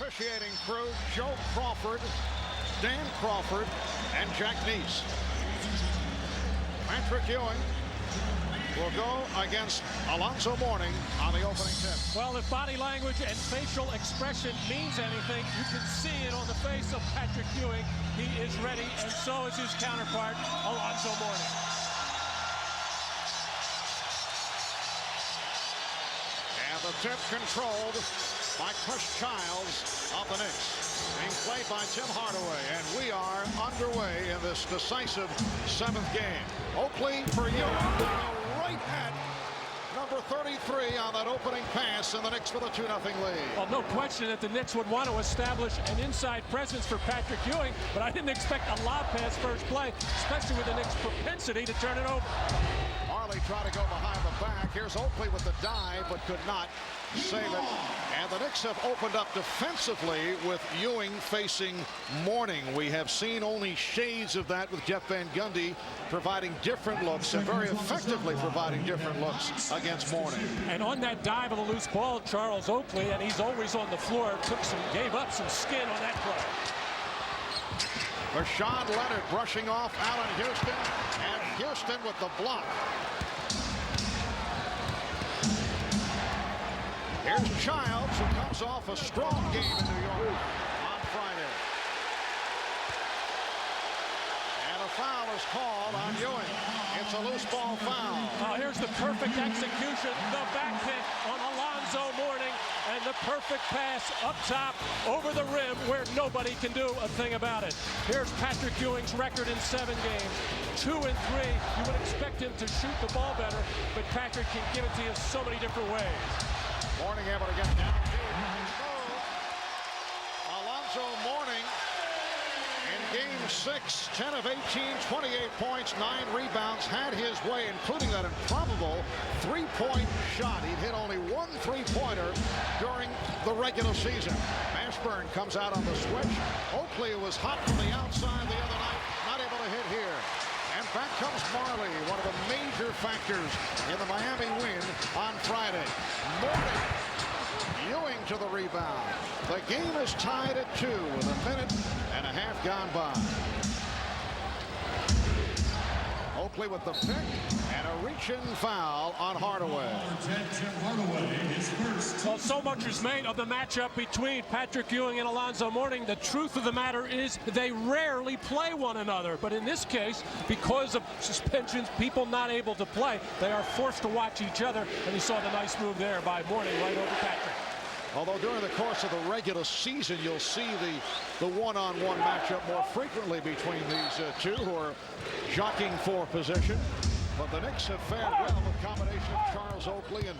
officiating crew, Joe Crawford, Dan Crawford, and Jack Neese. Patrick Ewing will go against Alonzo Mourning on the opening tip. Well, if body language and facial expression means anything, you can see it on the face of Patrick Ewing. He is ready, and so is his counterpart, Alonzo Mourning. And the tip controlled by Chris Childs of the Knicks, being played by Tim Hardaway, and we are underway in this decisive 7th game. Oakley for Ewing, right at number 33 on that opening pass, and the Knicks with a 2-0 lead. Well, no question that the Knicks would want to establish an inside presence for Patrick Ewing, but I didn't expect a lob pass first play, especially with the Knicks' propensity to turn it over. Marley tried to go behind the back. Here's Oakley with the dive, but could not save it. And the Knicks have opened up defensively with Ewing facing Mourning. We have seen only shades of that with Jeff Van Gundy providing different looks, and very effectively providing different looks against Mourning. And on that dive of the loose ball, Charles Oakley, and he's always on the floor, gave up some skin on that play. Rashawn Leonard brushing off Allan Houston, and Houston with the block. Here's Childs, who comes off a strong game in New York on Friday. And a foul is called on Ewing. It's a loose ball foul. Here's the perfect execution, the back pick on Alonzo Mourning, and the perfect pass up top over the rim where nobody can do a thing about it. Here's Patrick Ewing's record in 7 games. 2 and 3. You would expect him to shoot the ball better, but Patrick can give it to you so many different ways. Mourning able to get down. Alonzo Mourning in game 6, 10 of 18, 28 points, 9 rebounds, had his way, including that improbable 3-point shot. He'd hit only 1 3-pointer during the regular season. Mashburn comes out on the switch. Oakley was hot from the outside the other night, not able to hit here. And back comes Marley, one of the major factors in the Miami win on Friday. Mourning, Ewing to the rebound. The game is tied at 2 with a minute and a half gone by. Oakley with the pick and a reach-in foul on Hardaway. Well, so much is made of the matchup between Patrick Ewing and Alonzo Mourning. The truth of the matter is they rarely play one another. But in this case, because of suspensions, people not able to play, they are forced to watch each other. And you saw the nice move there by Mourning right over Patrick. Although during the course of the regular season, you'll see the one-on-one matchup more frequently between these two who are jockeying for position. But the Knicks have fared well with a combination of Charles Oakley and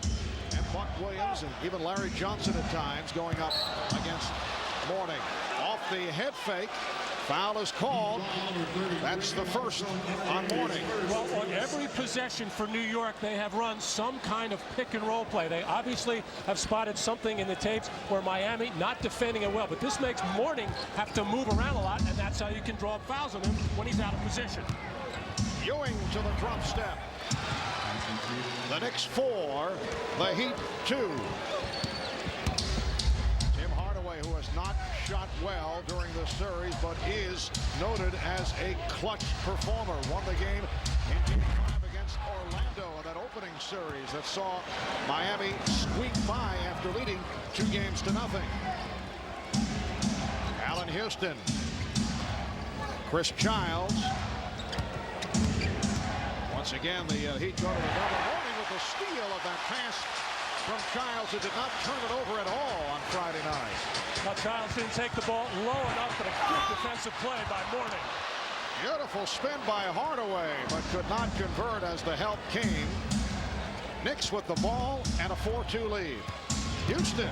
Buck Williams, and even Larry Johnson at times going up against Mourning. Off the head fake, foul is called. That's the first on Mourning. Well, on every possession for New York, they have run some kind of pick and roll play. They obviously have spotted something in the tapes where Miami not defending it well, but this makes Mourning have to move around a lot, and that's how you can draw fouls on him when he's out of position. Ewing to the drop step. The Knicks 4, the Heat 2. Tim Hardaway, who has not shot well during the series, but is noted as a clutch performer. Won the game in game 5 against Orlando in that opening series that saw Miami squeak by after leading 2 games to nothing. Allan Houston. Chris Childs. Once again, the Heat go to the double. Mourning with the steal of that pass from Childs, who did not turn it over at all on Friday night. Now, Childs didn't take the ball low enough, but a good defensive play by Mourning. Beautiful spin by Hardaway, but could not convert as the help came. Knicks with the ball and a 4-2 lead. Houston.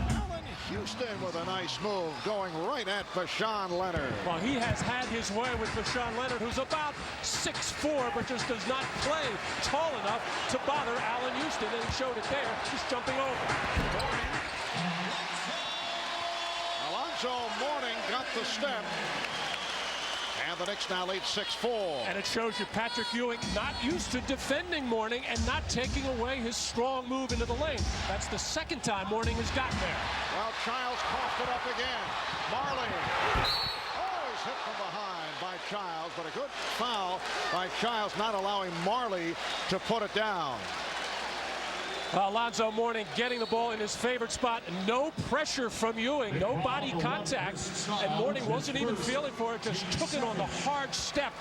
Allan Houston with a nice move, going right at Rashawn Leonard. Well, he has had his way with Rashawn Leonard, who's about 6'4", but just does not play tall enough to bother Allan Houston, and he showed it there, just jumping over. Alonzo Mourning got the step. And the Knicks now lead 6-4. And it shows you Patrick Ewing not used to defending Mourning and not taking away his strong move into the lane. That's the second time Mourning has gotten there. Well, Childs coughed it up again. Marley. Oh, he's hit from behind by Childs, but a good foul by Childs, not allowing Marley to put it down. Alonzo Mourning getting the ball in his favorite spot. No pressure from Ewing, no body contact, and Mourning wasn't even feeling for it, just took it on the hard step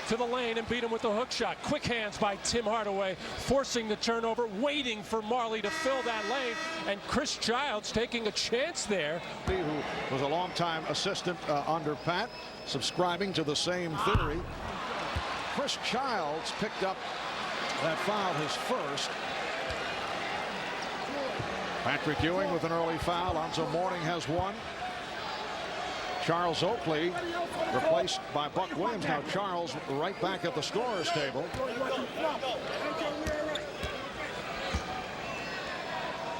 to the lane and beat him with the hook shot. Quick hands by Tim Hardaway, forcing the turnover, waiting for Marley to fill that lane, and Chris Childs taking a chance there. Who was a longtime assistant under Pat, subscribing to the same theory. Chris Childs picked up that foul, his first. Patrick Ewing with an early foul. Alonzo Mourning has one. Charles Oakley replaced by Buck Williams. Now Charles right back at the scorer's table.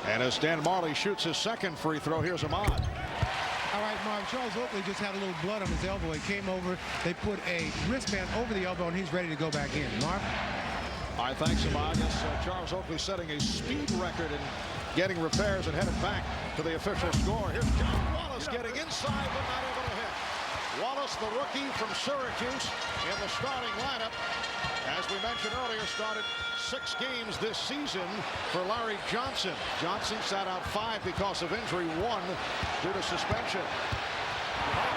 And as Dan Marley shoots his second free throw, here's Ahmad. All right, Marv, Charles Oakley just had a little blood on his elbow. He came over, they put a wristband over the elbow, and he's ready to go back in. Marv? All right, thanks, Ahmad. Yes, Charles Oakley setting a speed record in getting repairs and headed back to the official score. Here's John Wallace getting inside but not able to hit. Wallace, the rookie from Syracuse, in the starting lineup. As we mentioned earlier, started 6 games this season for Larry Johnson. Johnson sat out 5 because of injury, 1 due to suspension.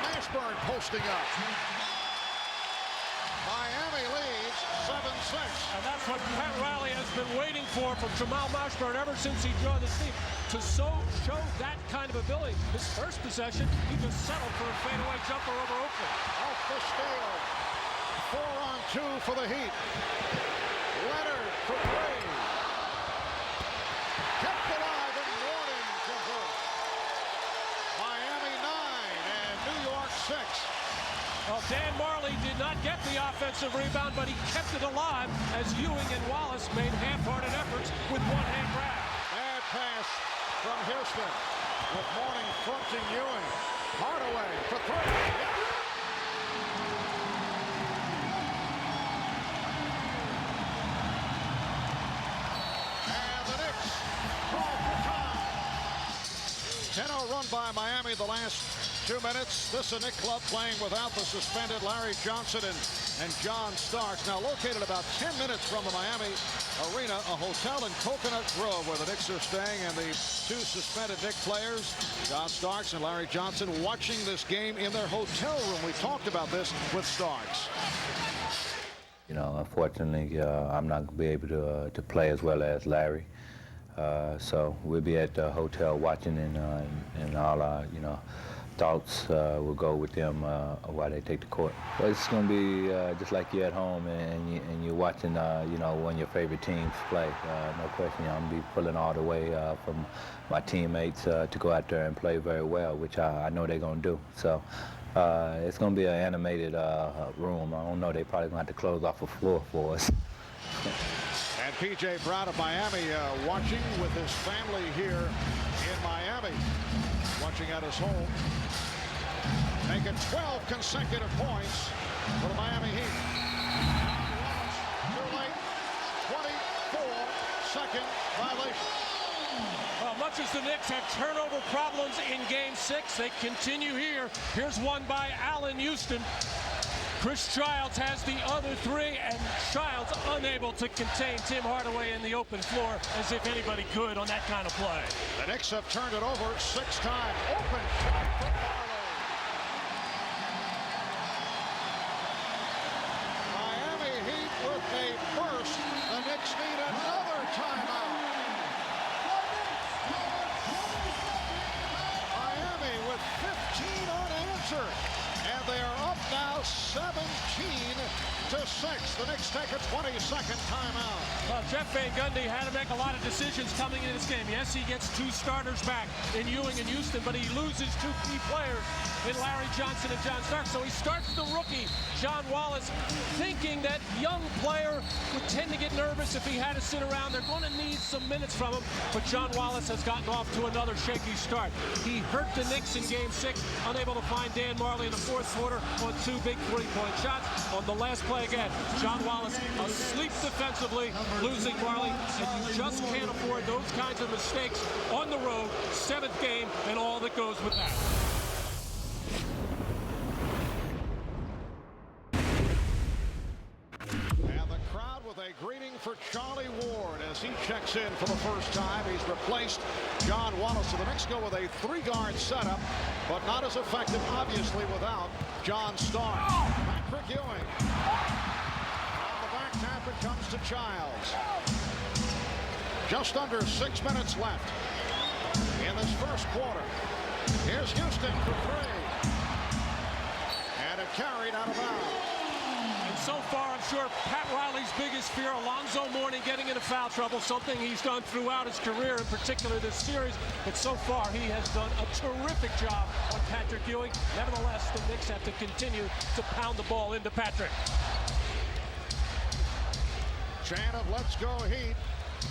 Mashburn posting up. Miami leads 7-6. And that's what Pat Riley has been waiting for from Jamal Mashburn ever since he joined the team, to show that kind of ability. His first possession, he just settled for a fadeaway jumper over Oakley. Off the steal. 4-on-2 for the Heat. Leonard for 3. Kept alive in Mourning convert. Miami 9 and New York 6. Well, Dan Marley did not get the offensive rebound, but he kept it alive as Ewing and Wallace made half-hearted efforts with one-hand grab. Bad pass from Houston with Mourning fronting Ewing. Hardaway for 3. And the Knicks call for time. 10-0 run by Miami the last 2 minutes. This is a Knick club playing without the suspended Larry Johnson and John Starks. Now located about 10 minutes from the Miami Arena, a hotel in Coconut Grove where the Knicks are staying, and the 2 suspended Knick players, John Starks and Larry Johnson, watching this game in their hotel room. We talked about this with Starks. You know, unfortunately, I'm not going to be able to play as well as Larry. So we'll be at the hotel watching, and all our, thoughts will go with them while they take the court. But it's going to be just like you're at home and you're watching, one of your favorite teams play. No question, I'm going to be pulling all the way from my teammates to go out there and play very well, which I know they're going to do. So it's going to be an animated room. I don't know, they probably going to have to close off the floor for us. And P.J. Brown of Miami watching with his family here in Miami, watching at his home, making 12 consecutive points for the Miami Heat. Too late, 24-second violation. Well, much as the Knicks had turnover problems in Game 6, they continue here. Here's one by Allan Houston. Chris Childs has the other 3, and Childs unable to contain Tim Hardaway in the open floor, as if anybody could on that kind of play. The Knicks have turned it over 6 times. Open shot for Marley. Miami Heat with a burst. The Knicks need another timeout. Miami with 15 unanswered. And they are up now 17-6. The Knicks take a 20-second timeout. Well, Jeff Van Gundy had to make a lot of decisions coming into this game. Yes, he gets 2 starters back in Ewing and Houston, but he loses 2 key players in Larry Johnson and John Starks. So he starts the rookie, John Wallace, thinking that young player would tend to get nervous if he had to sit around. They're going to need some minutes from him, but John Wallace has gotten off to another shaky start. He hurt the Knicks in Game 6, unable to find Dan Marley in the 4th quarter on 2 big 3-point shots. On the last play play again. John Wallace asleep defensively, losing Marley, and you just can't afford those kinds of mistakes on the road. 7th game and all that goes with that. And the crowd with a greeting for Charlie Ward as he checks in for the first time. He's replaced John Wallace. So the Knicks go with a 3-guard setup, but not as effective, obviously, without John Stark. Patrick Ewing. On the back tap, it comes to Childs. Just under 6 minutes left in this first quarter. Here's Houston for 3. And it carried out of bounds. And so far, I'm sure Pat Riley's biggest fear, Alonzo Mourning getting into foul trouble, something he's done throughout his career, in particular this series. But so far, he has done a terrific job on Patrick Ewing. Nevertheless, the Knicks have to continue to pound the ball into Patrick. Chant of let's go Heat.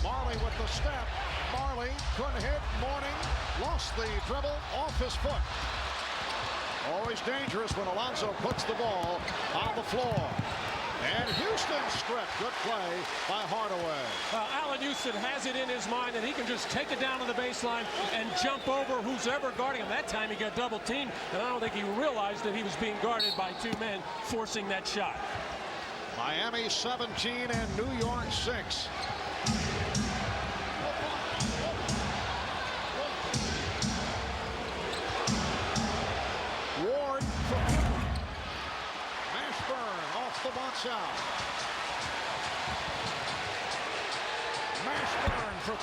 Marley with the step. Marley couldn't hit. Mourning lost the dribble off his foot. Always dangerous when Alonzo puts the ball on the floor. And Houston stripped. Good play by Hardaway. Allan Houston has it in his mind that he can just take it down to the baseline and jump over who's ever guarding him. That time he got double teamed, and I don't think he realized that he was being guarded by 2 men forcing that shot. Miami 17 and New York 6. Ward for Mashburn off the box out. Mashburn for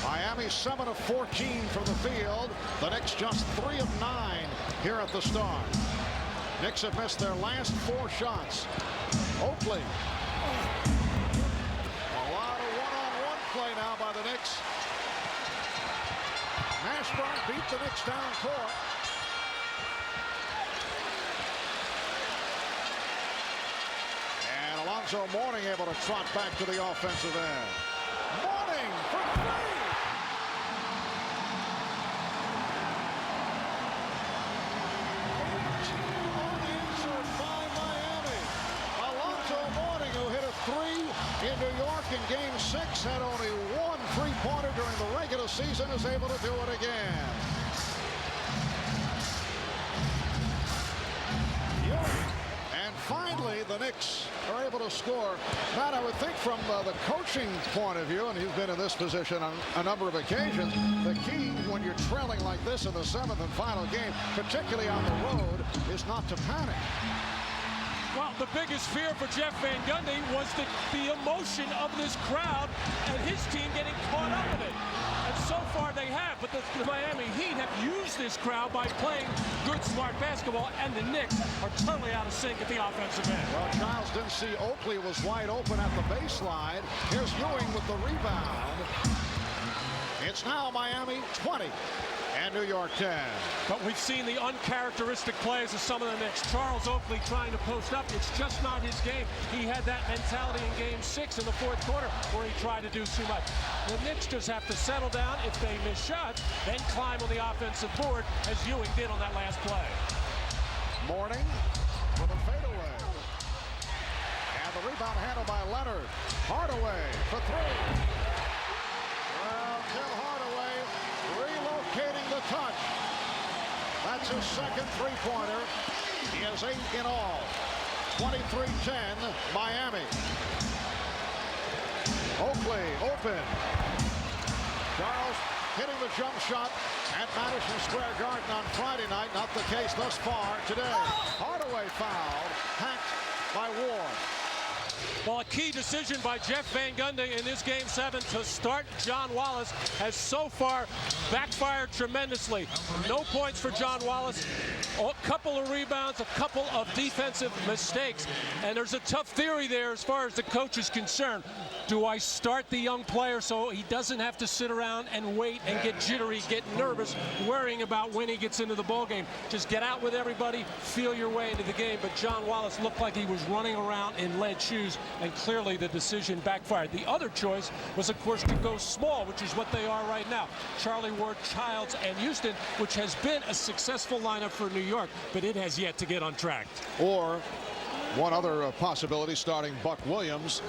3. Miami 7 of 14 from the field. The Knicks just 3 of 9 here at the start. Knicks have missed their last 4 shots. Oakley. A lot of one-on-one play now by the Knicks. Mashburn beat the Knicks down court. And Alonzo Mourning able to trot back to the offensive end. Mourning for 3. Unanswered by Miami. Alonzo Mourning, who hit a 3 in New York in Game 6, had only 1 3-pointer during the regular season, is able to do it again. And finally, the Knicks are able to score. Matt, I would think from the coaching point of view, and he's been in this position on a number of occasions, the key when you're trailing like this in the 7th and final game, particularly on the road, is not to panic. Well, the biggest fear for Jeff Van Gundy was the emotion of this crowd and his team getting caught up in it. And so far they have, but the Miami Heat have used this crowd by playing good, smart basketball, and the Knicks are totally out of sync at the offensive end. Well, Giles didn't see Oakley was wide open at the baseline. Here's Ewing with the rebound. It's now Miami 20 and New York 10. But we've seen the uncharacteristic plays of some of the Knicks. Charles Oakley trying to post up. It's just not his game. He had that mentality in Game 6 in the 4th quarter where he tried to do too much. The Knicks just have to settle down. If they miss shots, then climb on the offensive board as Ewing did on that last play. Mourning for the fadeaway. And the rebound handled by Leonard. Hardaway for 3. Well, Tim Hardaway relocating the touch. That's his 2nd 3-pointer. He has 8 in all. 23-10 Miami. Oakley open. Charles hitting the jump shot at Madison Square Garden on Friday night. Not the case thus far today. Hardaway fouled, hacked by Ward. Well, a key decision by Jeff Van Gundy in this Game 7 to start John Wallace has so far backfired tremendously. No points for John Wallace. A couple of rebounds, a couple of defensive mistakes. And there's a tough theory there as far as the coach is concerned. Do I start the young player so he doesn't have to sit around and wait and get jittery, get nervous, worrying about when he gets into the ball game? Just get out with everybody, feel your way into the game. But John Wallace looked like he was running around in lead shoes, and clearly the decision backfired. The other choice was, of course, to go small, which is what they are right now. Charlie Ward, Childs, and Houston, which has been a successful lineup for New York, but it has yet to get on track. Or one other possibility, starting Buck Williams,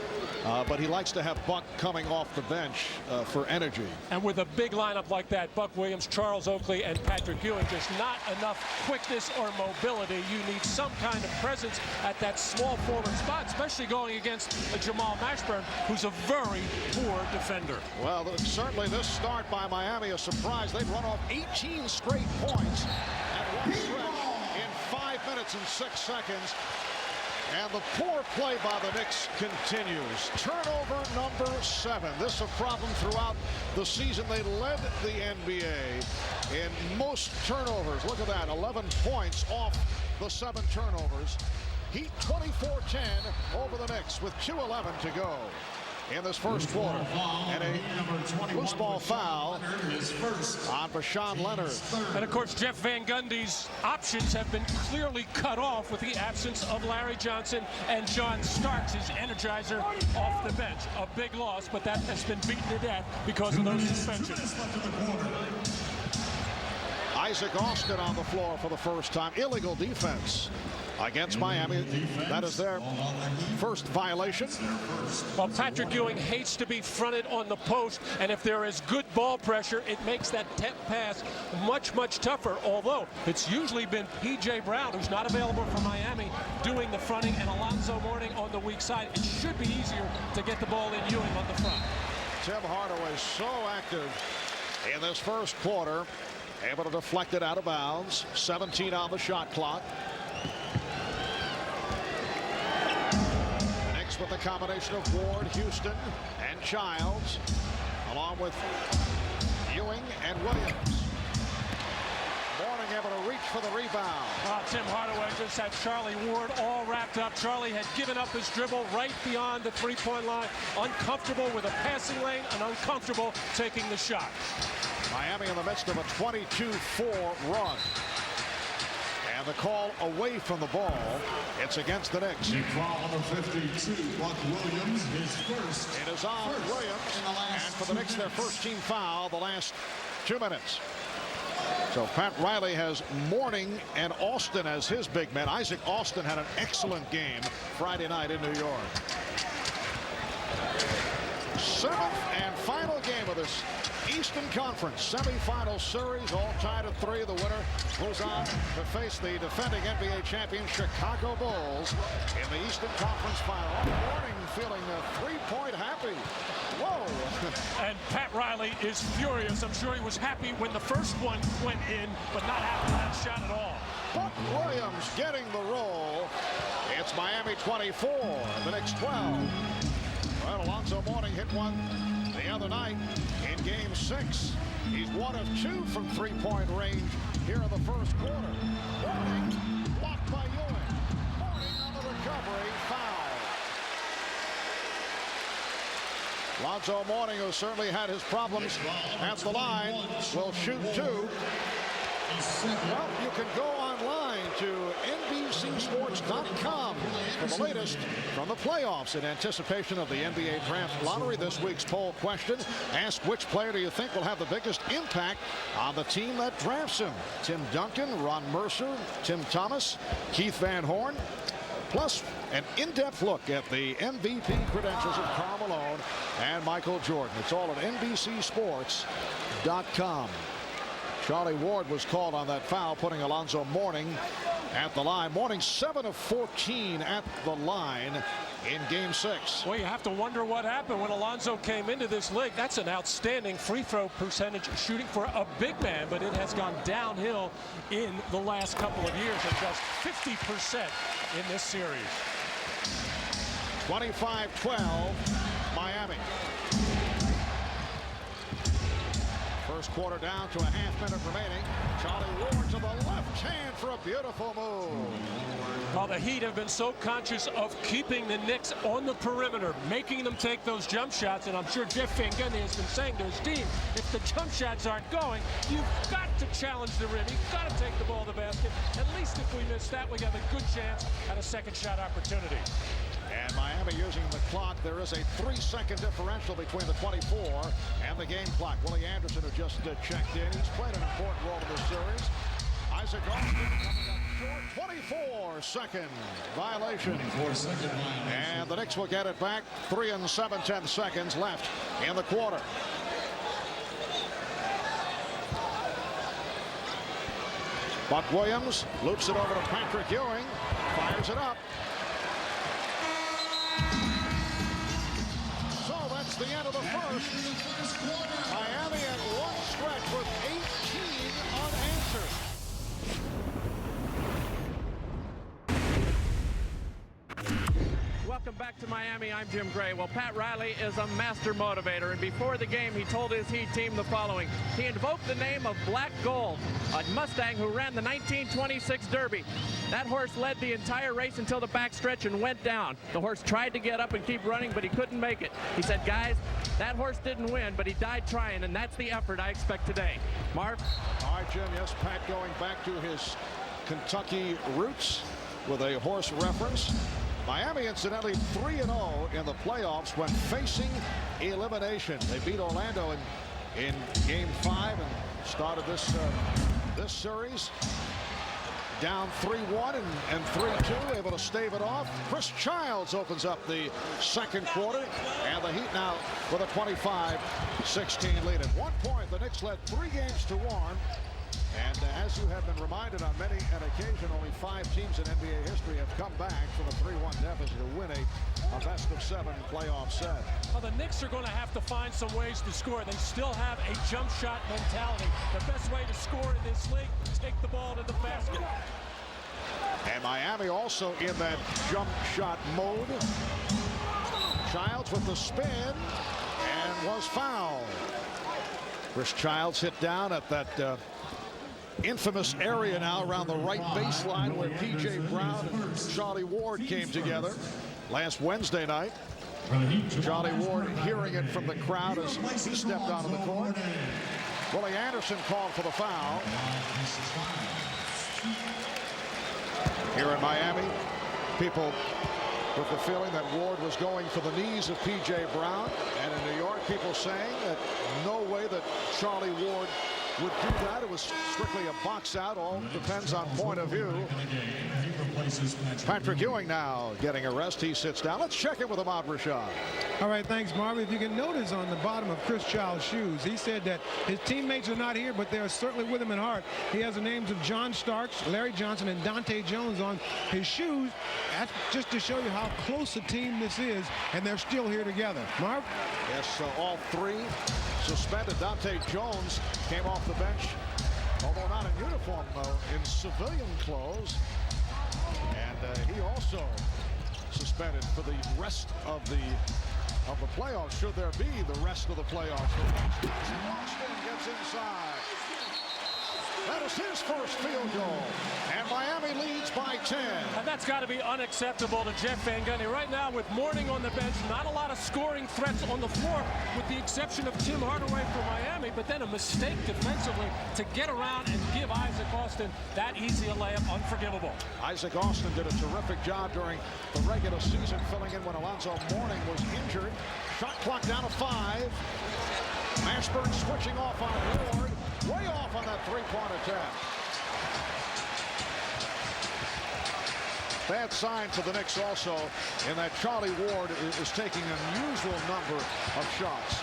but he likes to have Buck coming off the bench for energy. And with a big lineup like that, Buck Williams, Charles Oakley, and Patrick Ewing, just not enough quickness or mobility. You need some kind of presence at that small forward spot, especially going against Jamal Mashburn, who's a very poor defender. Well, certainly this start by Miami a surprise. They've run off 18 straight points at one stretch in 5 minutes and 6 seconds. And the poor play by the Knicks continues. Turnover number 7. This is a problem throughout the season. They led the NBA in most turnovers. Look at that, 11 points off the 7 turnovers. Heat 24-10 over the Knicks with 2:11 to go in this first quarter. And a loose ball foul on Rashawn Leonard. And of course, Jeff Van Gundy's options have been clearly cut off with the absence of Larry Johnson and John Starks, his energizer, off the bench. A big loss, but that has been beaten to death because of those suspensions. Isaac Austin on the floor for the first time. Illegal defense against Miami. That is their first violation. Well, Patrick Ewing hates to be fronted on the post, and if there is good ball pressure, it makes that pass much, much tougher, although it's usually been P.J. Brown, who's not available for Miami, doing the fronting, and Alonzo Mourning on the weak side. It should be easier to get the ball in Ewing on the front. Tim Hardaway so active in this first quarter, able to deflect it out of bounds. 17 on the shot clock. With the combination of Ward, Houston, and Childs, along with Ewing and Williams. Mourning able to reach for the rebound. Tim Hardaway just had Charlie Ward all wrapped up. Charlie had given up his dribble right beyond the three-point line. Uncomfortable with a passing lane and uncomfortable taking the shot. Miami in the midst of a 22-4 run. And the call away from the ball. It's against the Knicks. The foul number 52, Buck Williams, his first. It is on Williams. And for the Knicks, their first team foul the last 2 minutes. So Pat Riley has Mourning and Austin as his big men. Isaac Austin had an excellent game Friday night in New York. 7th and final game of this Eastern Conference semifinal series, all tied at 3. The winner goes on to face the defending NBA champion Chicago Bulls in the Eastern Conference final. Mourning feeling 3-point happy. Whoa. And Pat Riley is furious. I'm sure he was happy when the first one went in, but not after that shot at all. Buck Williams getting the roll. It's Miami 24, the Knicks 12. Well, Alonzo Mourning hit one the other night in Game 6. He's 1 of 2 from three-point range here in the first quarter. Mourning blocked by Ewing. Mourning on the recovery, foul. Alonzo Mourning, who certainly had his problems at the line, will shoot 2. Well, you can go online to NBCSports.com for the latest from the playoffs in anticipation of the NBA Draft Lottery. This week's poll question: ask which player do you think will have the biggest impact on the team that drafts him? Tim Duncan, Ron Mercer, Tim Thomas, Keith Van Horn. Plus, an in-depth look at the MVP credentials of Karl Malone and Michael Jordan. It's all at NBCSports.com. Charlie Ward was called on that foul, putting Alonzo Mourning at the line. Mourning 7 of 14 at the line in Game 6. Well, you have to wonder what happened when Alonzo came into this league. That's an outstanding free throw percentage shooting for a big man, but it has gone downhill in the last couple of years at just 50% in this series. 25-12, Miami. First quarter down to a half-minute remaining. Charlie Ward to the left hand for a beautiful move. Well, the Heat have been so conscious of keeping the Knicks on the perimeter, making them take those jump shots, and I'm sure Jeff Van Gundy has been saying to his team, if the jump shots aren't going, you've got to challenge the rim. You've got to take the ball to the basket. At least if we miss that, we have a good chance at a second shot opportunity. And Miami using the clock. There is a 3-second differential between the 24 and the game clock. Willie Anderson, who just checked in, he's played an important role in this series. Isaac Austin coming up short. 24-second violation. 24-second violation. And the Knicks will get it back. 3 7/10 seconds left in the quarter. Buck Williams loops it over to Patrick Ewing. Fires it up. So that's the end of the first. Miami at one stretch with 18 unanswered. Welcome back to Miami. I'm Jim Gray. Well, Pat Riley is a master motivator, and before the game, he told his Heat team the following. He invoked the name of Black Gold, a Mustang who ran the 1926 Derby. That horse led the entire race until the backstretch and went down. The horse tried to get up and keep running, but he couldn't make it. He said, guys, that horse didn't win, but he died trying, and that's the effort I expect today. Marv? All right, Jim. Yes, Pat going back to his Kentucky roots with a horse reference. Miami, incidentally, 3-0 in the playoffs when facing elimination. They beat Orlando in Game 5 and started this series down 3-1 and 3-2, able to stave it off. Chris Childs opens up the second quarter, and the Heat now with a 25-16 lead. At one point, the Knicks led 3-1. And as you have been reminded on many an occasion, only 5 teams in NBA history have come back from a 3-1 deficit to win a best-of-7 playoff set. Well, the Knicks are going to have to find some ways to score. They still have a jump shot mentality. The best way to score in this league is take the ball to the basket. And Miami also in that jump shot mode. Childs with the spin and was fouled. Chris Childs hit down at that infamous area now around the right baseline where P.J. Brown and Charlie Ward came together last Wednesday night. Charlie Ward hearing it from the crowd as he stepped onto the court. Willie Anderson called for the foul. Here in Miami, people with the feeling that Ward was going for the knees of P.J. Brown. And in New York, people saying that no way that Charlie Ward would do that. It was strictly a box out. All depends on point of view. Patrick Ewing now getting a rest. He sits down. Let's check in with Ahmad Rashad. All right, thanks, Marvin. If you can notice on the bottom of Chris Childs' shoes, he said that his teammates are not here, but they are certainly with him in heart. He has the names of John Starks, Larry Johnson, and Dante Jones on his shoes. That's just to show you how close a team this is, and they're still here together. Marv? Yes, so all 3 suspended. Dante Jones came off the bench, although not in uniform, though, in civilian clothes. And he also suspended for the rest of the playoffs, should there be the rest of the playoffs. Austin gets inside. That is his first field goal. And Miami leads by 10. And that's got to be unacceptable to Jeff Van Gundy. Right now, with Mourning on the bench, not a lot of scoring threats on the floor, with the exception of Tim Hardaway for Miami, but then a mistake defensively to get around and give Isaac Austin that easy a layup. Unforgivable. Isaac Austin did a terrific job during the regular season, filling in when Alonzo Mourning was injured. Shot clock down to 5. Mashburn switching off on Ward. Way off on that three-point attempt. Bad sign for the Knicks also in that Charlie Ward is taking an unusual number of shots.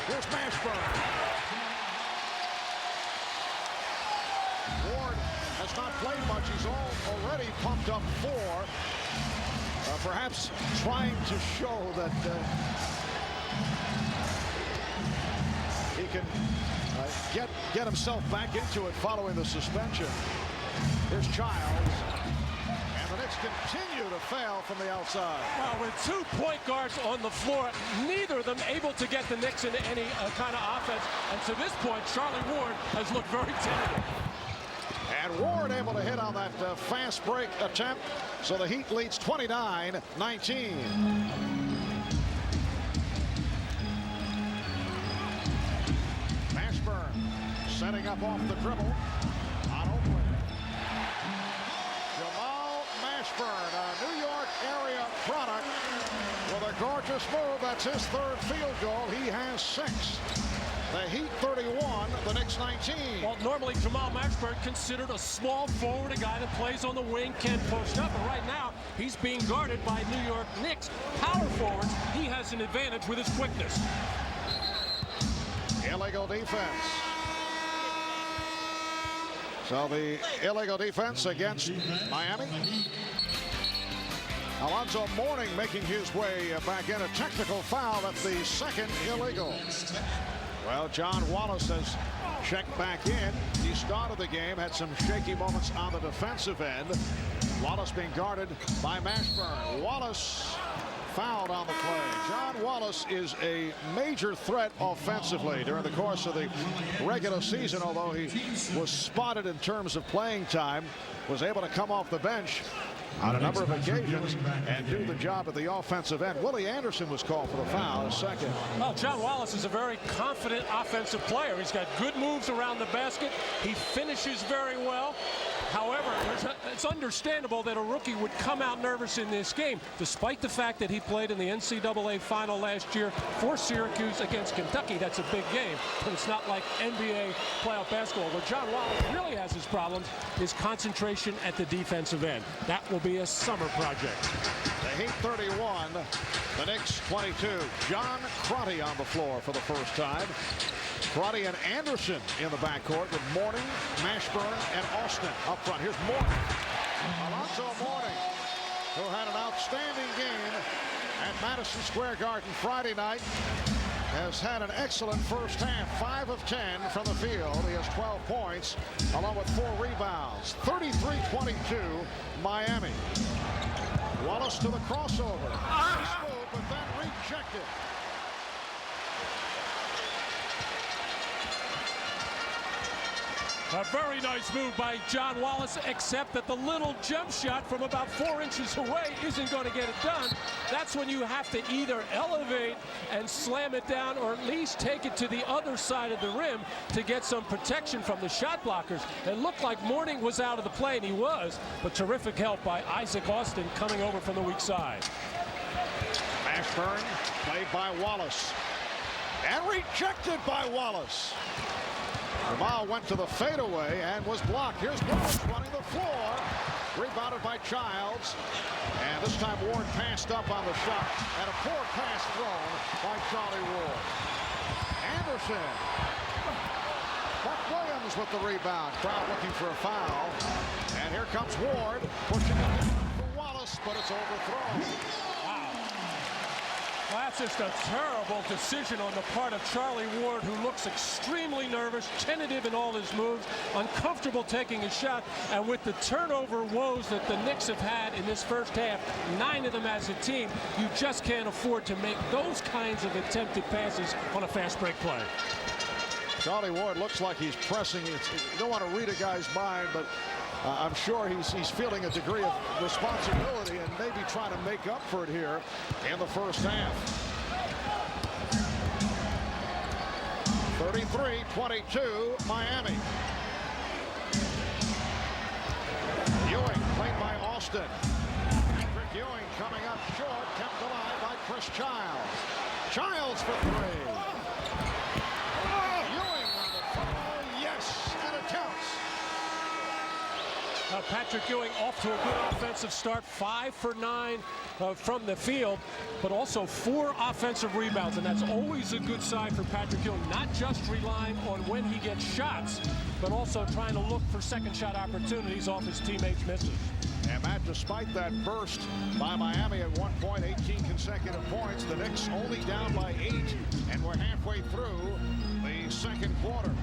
Here's Mashburn. Ward has not played much. He's already pumped up 4. Perhaps trying to show that he can get himself back into it following the suspension. Here's Childs. And the Knicks continue to fail from the outside. Well, with 2 point guards on the floor, neither of them able to get the Knicks into any kind of offense. And to this point, Charlie Ward has looked very tentative. And Ward able to hit on that fast break attempt. So the Heat leads 29-19. Mashburn setting up off the dribble. On Oakland. Jamal Mashburn, a New York area product, with a gorgeous move. That's his 3rd field goal. He has 6. The Heat 31, the Knicks 19. Well, normally Jamal Mashburn considered a small forward, a guy that plays on the wing, can post up. But right now, he's being guarded by New York Knicks power forwards. He has an advantage with his quickness. Illegal defense. So the illegal defense against Miami. Alonzo Mourning making his way back in. A technical foul. That's the 2nd illegal. Well, John Wallace has checked back in. He started the game, had some shaky moments on the defensive end. Wallace being guarded by Mashburn. Wallace fouled on the play. John Wallace is a major threat offensively during the course of the regular season, although he was spotted in terms of playing time, was able to come off the bench on a number of occasions and do the job at the offensive end. Willie Anderson was called for the foul, 2nd. Well, John Wallace is a very confident offensive player. He's got good moves around the basket. He finishes very well. However, it's understandable that a rookie would come out nervous in this game, despite the fact that he played in the NCAA final last year for Syracuse against Kentucky. That's a big game, but it's not like NBA playoff basketball. Where John Wallace really has his problems is concentration at the defensive end. That will be a summer project. The Heat 31, the Knicks 22. John Crotty on the floor for the first time. Crotty and Anderson in the backcourt with Mourning, Mashburn, and Austin up front. Here's Mourning. Alonzo Mourning, who had an outstanding game at Madison Square Garden Friday night, has had an excellent first half. 5 of 10 from the field. He has 12 points along with 4 rebounds. 33-22 Miami. Wallace to the crossover. Nice move, but then rejected. A very nice move by John Wallace, except that the little jump shot from about 4 inches away isn't going to get it done. That's when you have to either elevate and slam it down, or at least take it to the other side of the rim to get some protection from the shot blockers. It looked like Mourning was out of the play, and he was, but terrific help by Isaac Austin coming over from the weak side. Mashburn played by Wallace and rejected by Wallace. Jamal went to the fadeaway and was blocked. Here's Wallace running the floor. Rebounded by Childs. And this time Ward passed up on the shot. And a poor pass thrown by Charlie Ward. Anderson. Buck Williams with the rebound. Crowd looking for a foul. And here comes Ward. Pushing it down for Wallace, but it's overthrown. That's just a terrible decision on the part of Charlie Ward, who looks extremely nervous, tentative in all his moves, uncomfortable taking a shot, and with the turnover woes that the Knicks have had in this first half, 9 of them as a team, you just can't afford to make those kinds of attempted passes on a fast break play. Charlie Ward looks like he's pressing. You don't want to read a guy's mind, but I'm sure he's feeling a degree of responsibility and maybe trying to make up for it here in the first half. 33-22 Miami. Ewing played by Austin. Patrick Ewing coming up short, kept alive by Chris Childs. Childs for 3. Ewing on the foul, yes, and it counts. Patrick Ewing off to a good offensive start, 5 for 9 from the field, but also 4 offensive rebounds, and that's always a good sign for Patrick Ewing, not just relying on when he gets shots, but also trying to look for second shot opportunities off his teammates' misses. And Matt, despite that burst by Miami at one point, 18 consecutive points, the Knicks only down by 8, and we're halfway through the second quarter.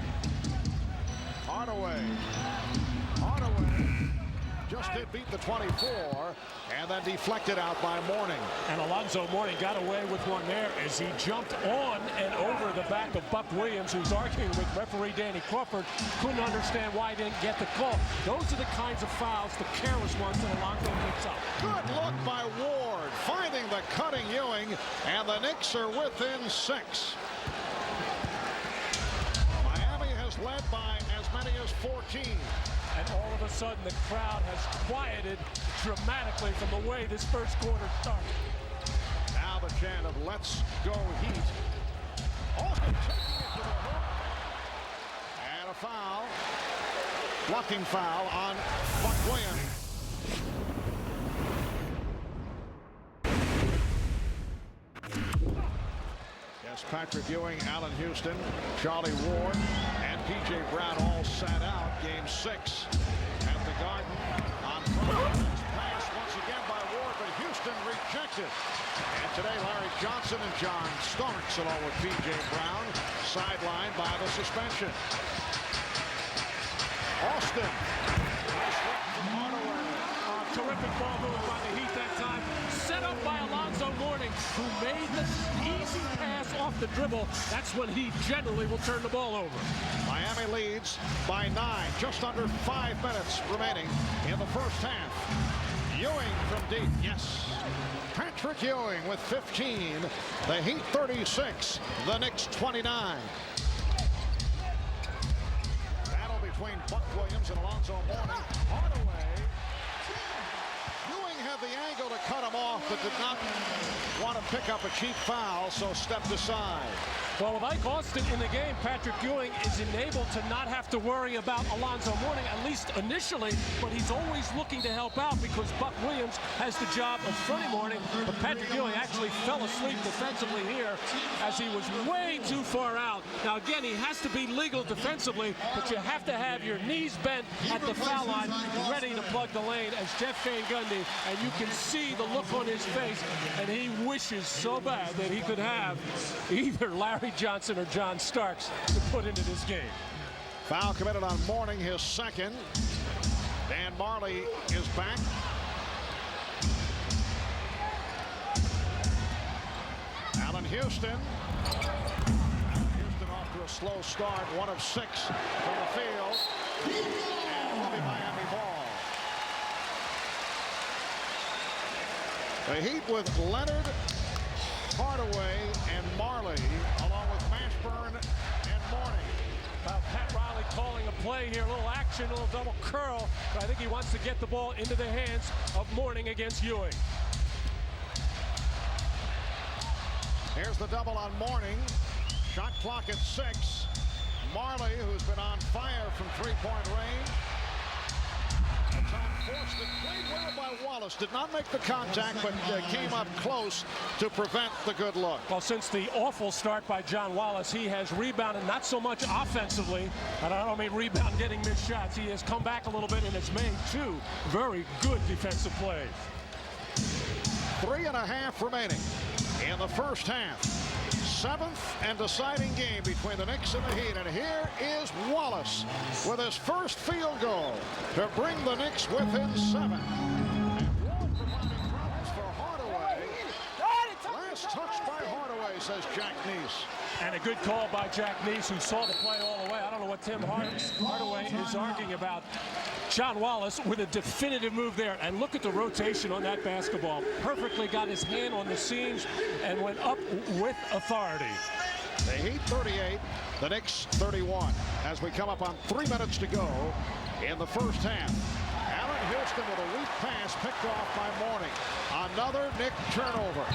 Hardaway. just did beat the 24, and then deflected out by Mourning. And Alonzo Mourning got away with one there as he jumped on and over the back of Buck Williams, who's arguing with referee Danny Crawford. Couldn't understand why he didn't get the call. Those are the kinds of fouls, the careless ones, that Alonzo picks up. Good look by Ward, finding the cutting Ewing, and the Knicks are within 6. Miami has led by as many as 14. And all of a sudden, the crowd has quieted dramatically from the way this first quarter started. Now the chant of "Let's go Heat." Austin taking it to the hook. And a foul. Blocking foul on Buck Williams. Yes, Patrick Ewing, Allan Houston, Charlie Ward, and P.J. Brown all sat out Game 6 at the Garden on Friday. Pass once again by Ward, but Houston rejected. And today, Larry Johnson and John Starks, along with P.J. Brown, sidelined by the suspension. Austin. Nice look from Hardaway. Terrific ball movement by the Heat that time. Set up by Alonzo Mourning, who made the easy pass off the dribble. That's when he generally will turn the ball over. Miami leads by 9, just under 5 minutes remaining in the first half. Ewing from deep, yes. Patrick Ewing with 15. The Heat 36, the Knicks 29. Battle between Buck Williams and Alonzo Mourning. Hardaway. Ewing had the angle to cut him off, but did not want to pick up a cheap foul, so stepped aside. Well, with Ike Austin in the game, Patrick Ewing is enabled to not have to worry about Alonzo Mourning, at least initially, but he's always looking to help out because Buck Williams has the job of fronting Mourning, but Patrick Ewing actually fell asleep defensively here as he was way too far out. Now, again, he has to be legal defensively, but you have to have your knees bent at the foul line, ready to plug the lane as Jeff Van Gundy, and you can see the look on his face, and he wishes so bad that he could have either Larry Johnson or John Starks to put into this game. Foul committed on Mourning, his second. Dan Marley is back. Allan Houston. Houston off to a slow start, 1 of 6 from the field. And it will be Miami ball. The Heat with Leonard, Hardaway, and Marley, along with Mashburn and Mourning. Pat Riley calling a play here, a little action, a little double curl, but I think he wants to get the ball into the hands of Mourning against Ewing. Here's the double on Mourning. Shot clock at 6. Marley, who's been on fire from three-point range. The time forced it, played well by Wallace. Did not make the contact, but came up close to prevent the good look. Well, since the awful start by John Wallace, he has rebounded, not so much offensively, and I don't mean rebound getting missed shots. He has come back a little bit and has made 2 very good defensive plays. 3.5 remaining in the first half. 7th and deciding game between the Knicks and the Heat. And here is Wallace with his first field goal to bring the Knicks within 7. And Wall providing problems for Hardaway. Last touch by Hardaway, says Jack Neese. And a good call by Jack Neese, who saw the play all the way. I don't know what Tim Hardaway is arguing about. John Wallace with a definitive move there. And look at the rotation on that basketball. Perfectly got his hand on the seams and went up with authority. The Heat 38, the Knicks 31. As we come up on 3 minutes to go in the first half. Allan Houston with a weak pass picked off by Mourning. Another Knick turnover.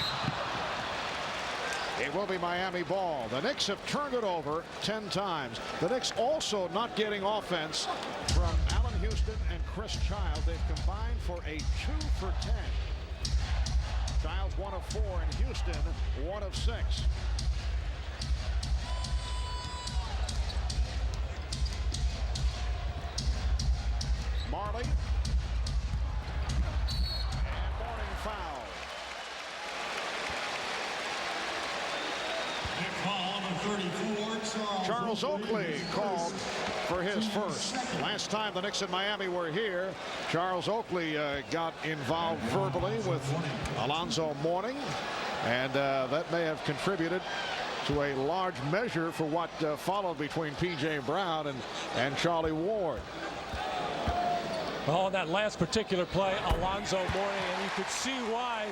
It will be Miami ball. The Knicks have turned it over 10 times. The Knicks also not getting offense from Allan Houston and Chris Childs. They've combined for a 2 for 10. Childs 1 of 4 and Houston 1 of 6. Marley. And Mourning foul. Call number 34, Charles Oakley called for his first. Last time the Knicks and Miami were here, Charles Oakley got involved verbally with Alonzo Mourning, and that may have contributed to a large measure for what followed between P.J. Brown and Charlie Ward. Oh, that last particular play, Alonzo Mourning, and you could see why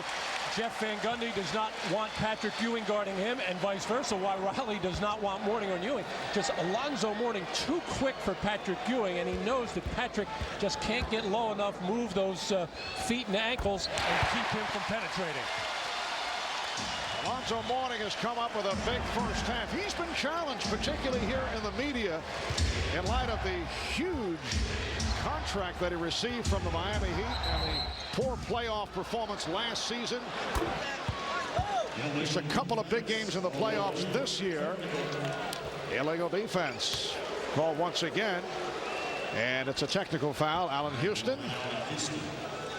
Jeff Van Gundy does not want Patrick Ewing guarding him, and vice versa, why Riley does not want Mourning on Ewing. Just Alonzo Mourning too quick for Patrick Ewing, and he knows that Patrick just can't get low enough, move those feet and ankles, and keep him from penetrating. Alonzo Mourning has come up with a big first half. He's been challenged, particularly here in the media, in light of the huge contract that he received from the Miami Heat and the poor playoff performance last season. Just a couple of big games in the playoffs this year. Illegal defense called once again, and it's a technical foul. Allan Houston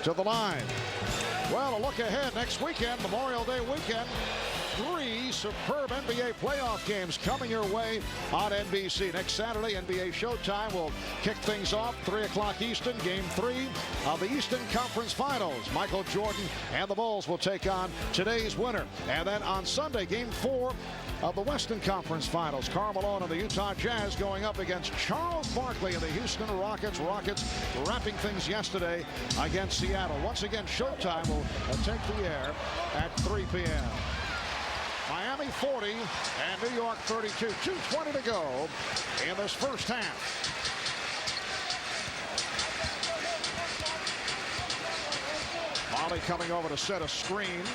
to the line. Well, a look ahead next weekend, Memorial Day weekend. 3 superb NBA playoff games coming your way on NBC. Next Saturday, NBA Showtime will kick things off, 3 o'clock Eastern, Game 3 of the Eastern Conference Finals. Michael Jordan and the Bulls will take on today's winner. And then on Sunday, Game 4 of the Western Conference Finals. Karl Malone and the Utah Jazz going up against Charles Barkley and the Houston Rockets. Rockets wrapping things yesterday against Seattle. Once again, Showtime will take the air at 3 p.m. Miami 40 and New York 32. 2:20 to go in this first half. Molly coming over to set a screen.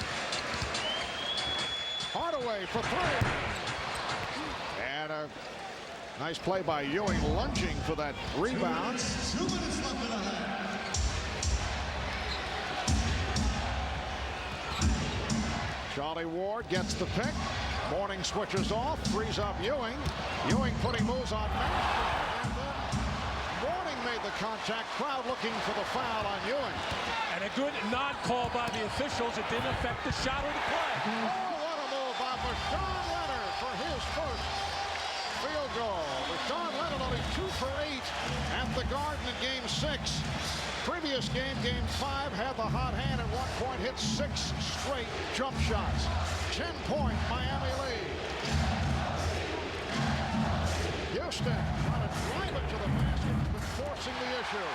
Hardaway for 3. And a nice play by Ewing, lunging for that rebound. 2 minutes left in the half. Charlie Ward gets the pick. Mourning switches off, frees up Ewing. Ewing putting moves on Master, and then Mourning made the contact. Crowd looking for the foul on Ewing. And a good non-call by the officials. It didn't affect the shot or the play. Oh, what a move by Sean Leonard for his first field goal. Sean Leonard only 2 for 8 at the Garden in Game 6. Previous game, Game 5, had the hot hand at one point, hit 6 straight jump shots. 10-point Miami lead. Houston trying to drive it to the basket, but forcing the issue.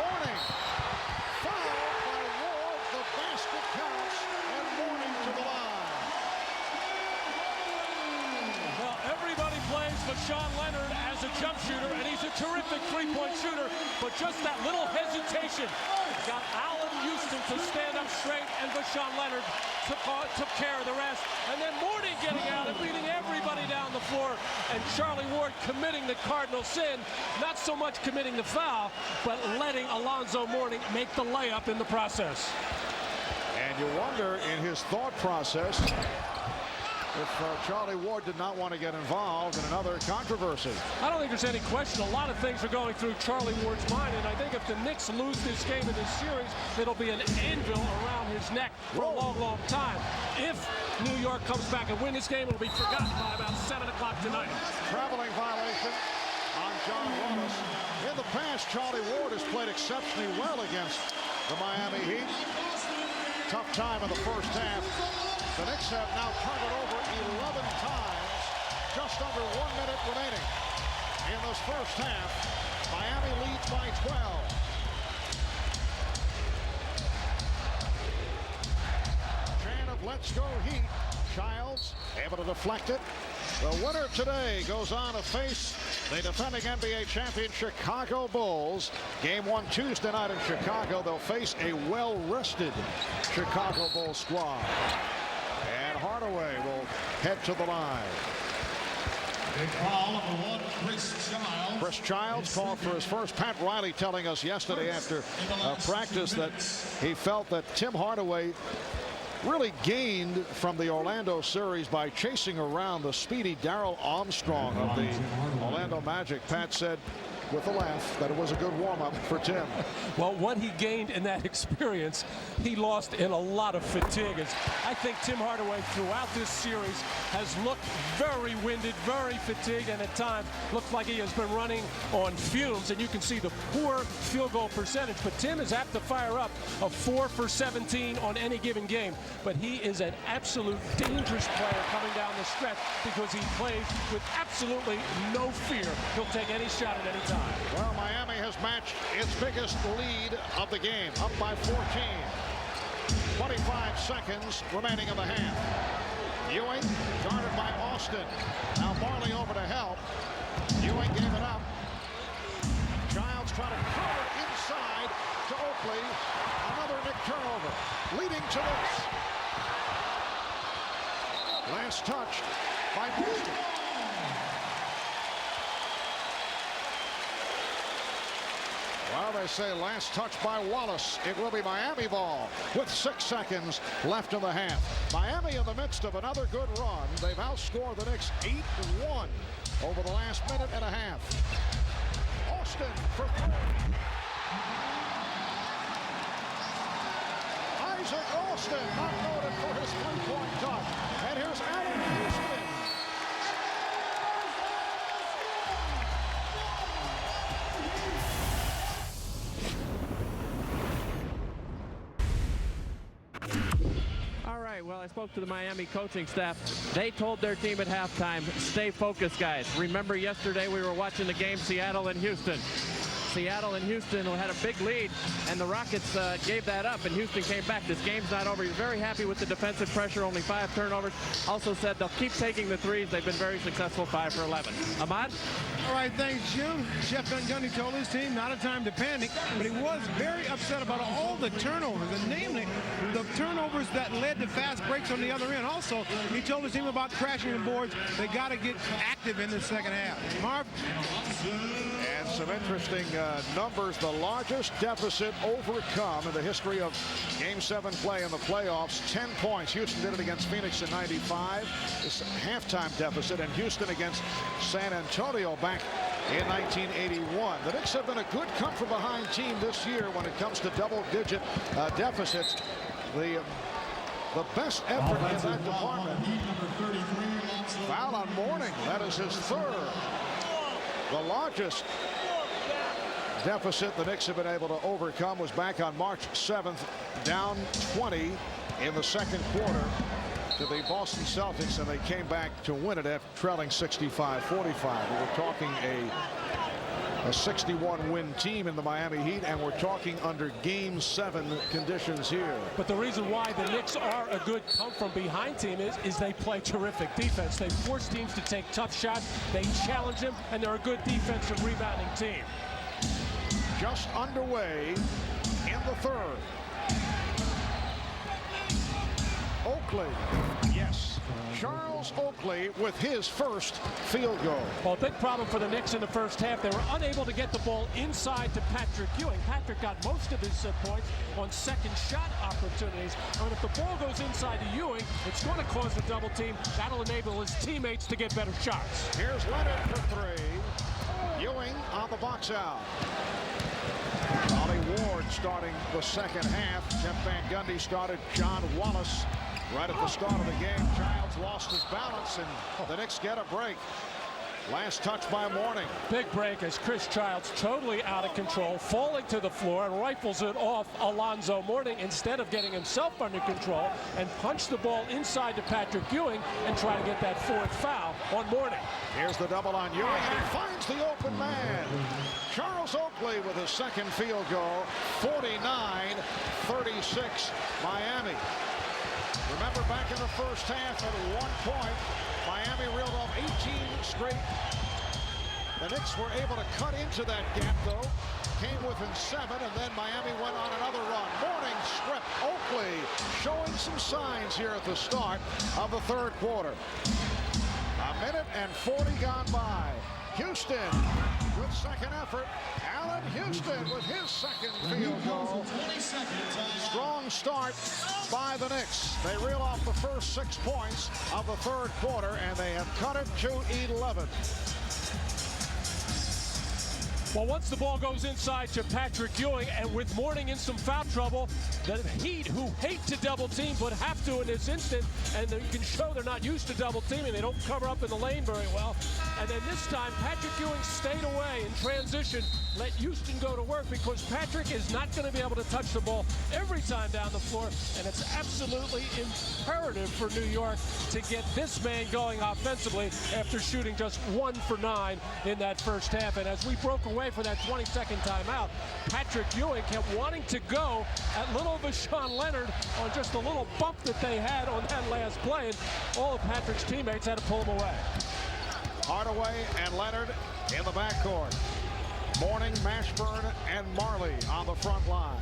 Mourning fouled by Ward. The basket counts, and Mourning to the line. Well, everybody plays for Sean Leonard as a jump shooter, and he's a terrific three-point shooter, but just that little hesitation got Allan Houston to stand up straight, and Sean Leonard took care of the rest. And then Mourning getting out and beating everybody down the floor, and Charlie Ward committing the cardinal sin, not so much committing the foul, but letting Alonzo Mourning make the layup in the process. And you wonder in his thought process if Charlie Ward did not want to get involved in another controversy. I don't think there's any question. A lot of things are going through Charlie Ward's mind, and I think if the Knicks lose this game in this series, it'll be an anvil around his neck for a long, long time. If New York comes back and win this game, it'll be forgotten by about 7 o'clock tonight. Traveling violation on John Wallace. In the past, Charlie Ward has played exceptionally well against the Miami Heat. Tough time in the first half. The Knicks have now turned it over 11 times, just under 1 minute remaining. In this first half, Miami leads by 12. Chant of Let's Go Heat. Childs able to deflect it. The winner today goes on to face the defending NBA champion Chicago Bulls. Game 1 Tuesday night in Chicago. They'll face a well-rested Chicago Bulls squad. And Hardaway will head to the line. Big foul, number 1, Chris Childs. Chris Childs called for his first. Pat Riley telling us yesterday after practice that he felt that Tim Hardaway really gained from the Orlando series by chasing around the speedy Darrell Armstrong of the Orlando Magic. Pat said with the laugh that it was a good warm-up for Tim. Well, what he gained in that experience, he lost in a lot of fatigue. I think Tim Hardaway throughout this series has looked very winded, very fatigued, and at times looks like he has been running on fumes, and you can see the poor field goal percentage. But Tim is apt to fire up a 4 for 17 on any given game. But he is an absolute dangerous player coming down the stretch because he plays with absolutely no fear. He'll take any shot at any time. Well, Miami has matched its biggest lead of the game, up by 14. 25 seconds remaining in the half. Ewing guarded by Austin. Now Marley over to help. Ewing gave it up. Childs trying to cover inside to Oakley. Another Knick turnover, leading to this. Last touch by Houston. Well, they say last touch by Wallace. It will be Miami ball with 6 seconds left in the half. Miami in the midst of another good run. They've outscored the Knicks 8-1 over the last minute and a half. Austin for 3. Isaac Austin not noted for his 3-point dunk. And here's Allan Houston. Well, I spoke to the Miami coaching staff. They told their team at halftime, stay focused, guys. Remember yesterday we were watching the game Seattle and Houston. Seattle and Houston had a big lead, and the Rockets gave that up, and Houston came back. This game's not over. He's very happy with the defensive pressure, only 5 turnovers. Also said they'll keep taking the threes. They've been very successful, 5 for 11. Ahmad? All right, thanks, Jim. Jeff Van Gundy told his team not a time to panic, but he was very upset about all the turnovers, and namely the turnovers that led to fast breaks on the other end. Also, he told his team about crashing the boards. They got to get active in the second half. Marv? And some interesting numbers. The largest deficit overcome in the history of Game 7 play in the playoffs, 10 points. Houston did it against Phoenix in '95. It's a halftime deficit, and Houston against San Antonio back in 1981. The Knicks have been a good come-from-behind team this year when it comes to double-digit deficits. The best effort in that department. Foul on Mourning. That is his 3rd. The largest deficit the Knicks have been able to overcome was back on March 7th, down 20 in the second quarter to the Boston Celtics, and they came back to win it after trailing 65-45. We were talking a 61-win team in the Miami Heat, and we're talking under Game 7 conditions here. But the reason why the Knicks are a good come-from-behind team is they play terrific defense. They force teams to take tough shots. They challenge them, and they're a good defensive rebounding team. Just underway in the 3rd. Oakley, yes. Charles Oakley with his first field goal. Well, a big problem for the Knicks in the first half. They were unable to get the ball inside to Patrick Ewing. Patrick got most of his points on second shot opportunities. And if the ball goes inside to Ewing, it's going to cause the double team. That'll enable his teammates to get better shots. Here's Leonard for 3. Ewing on the box out. Ollie Ward starting the second half. Jeff Van Gundy started John Wallace right at the start of the game. Childs lost his balance, and the Knicks get a break. Last touch by Mourning. Big break as Chris Childs, totally out of control, falling to the floor and rifles it off Alonzo Mourning instead of getting himself under control and punch the ball inside to Patrick Ewing and try to get that 4th foul on Mourning. Here's the double on Ewing, and he finds the open man. Charles Oakley with his second field goal. 49-36 Miami. Remember back in the first half at 1 point, Miami reeled off 18 straight. The Knicks were able to cut into that gap, though. Came within 7, and then Miami went on another run. Mourning stripped. Oakley showing some signs here at the start of the 3rd quarter. A minute and 40 gone by. Houston with second effort. Allan Houston with his second field goal. Strong start by the Knicks. They reel off the first 6 points of the 3rd quarter, and they have cut it to 11. Well, once the ball goes inside to Patrick Ewing, and with Mourning in some foul trouble, the Heat, who hate to double team but have to in this instant, and you can show they're not used to double teaming. They don't cover up in the lane very well. And then this time, Patrick Ewing stayed away in transition, let Houston go to work, because Patrick is not going to be able to touch the ball every time down the floor, and it's absolutely imperative for New York to get this man going offensively after shooting just 1 for 9 in that first half. And as we broke away for that 22nd timeout, Patrick Ewing kept wanting to go at little Vashawn Leonard on just a little bump that they had on that last play, and all of Patrick's teammates had to pull him away. Hardaway and Leonard in the backcourt. Mourning, Mashburn, and Marley on the front line.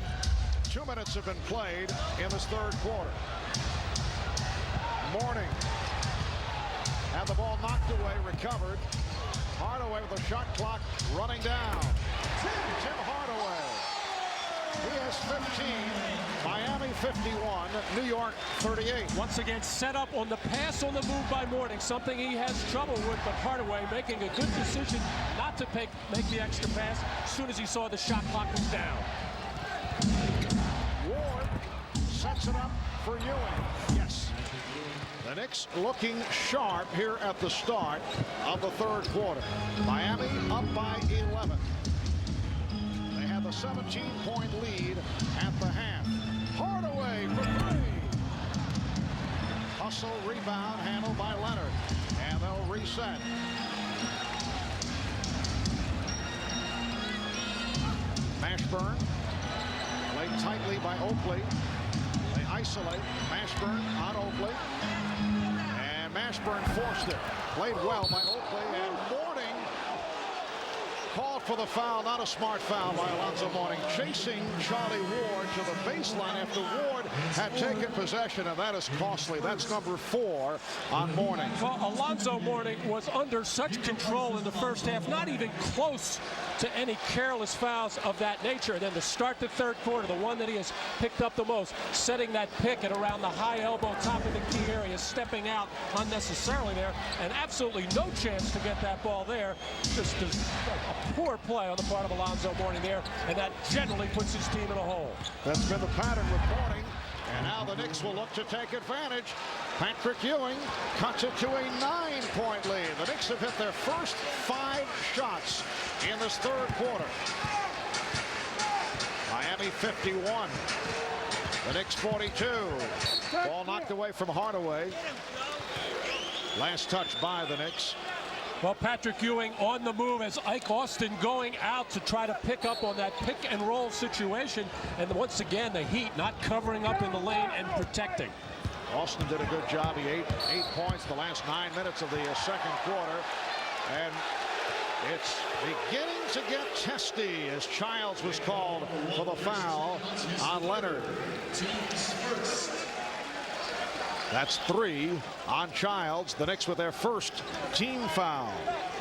2 minutes have been played in this third quarter. Mourning had the ball knocked away, recovered. Hardaway with the shot clock running down. Tim Hardaway. He has 15. Miami 51. New York 38. Once again, set up on the pass on the move by Mourning, something he has trouble with, but Hardaway making a good decision not to make the extra pass as soon as he saw the shot clock was down. Ward sets it up for Ewing. Yes. The Knicks looking sharp here at the start of the third quarter. Miami up by 11. They have the 17-point lead at the half. Hardaway for 3. Hustle, rebound, handled by Leonard. And they'll reset. Mashburn played tightly by Oakley. They isolate Mashburn on Oakley. And Mashburn forced it. Played well by Oakley, and Mourning called for the foul. Not a smart foul by Alonzo Mourning, chasing Charlie Ward to the baseline after Ward had taken possession, and that is costly. That's number 4 on Mourning. Well, Alonzo Mourning was under such control in the first half, not even close to any careless fouls of that nature. And then to start the third quarter, the one that he has picked up the most, setting that pick at around the high elbow, top of the key area, stepping out unnecessarily there, and absolutely no chance to get that ball there. Just a poor play on the part of Alonzo Mourning there, and that generally puts his team in a hole. That's been the pattern with Mourning, and now the Knicks will look to take advantage. Patrick Ewing cuts it to a 9-point lead. The Knicks have hit their first 5 shots in this third quarter. Miami 51. The Knicks 42. Ball knocked away from Hardaway. Last touch by the Knicks. Well, Patrick Ewing on the move as Ike Austin going out to try to pick up on that pick and roll situation. And once again, the Heat not covering up in the lane and protecting. Austin did a good job. He ate 8 points the last 9 minutes of the second quarter. And it's beginning to get testy as Childs was called for the foul on Leonard. That's 3 on Childs. The Knicks with their first team foul.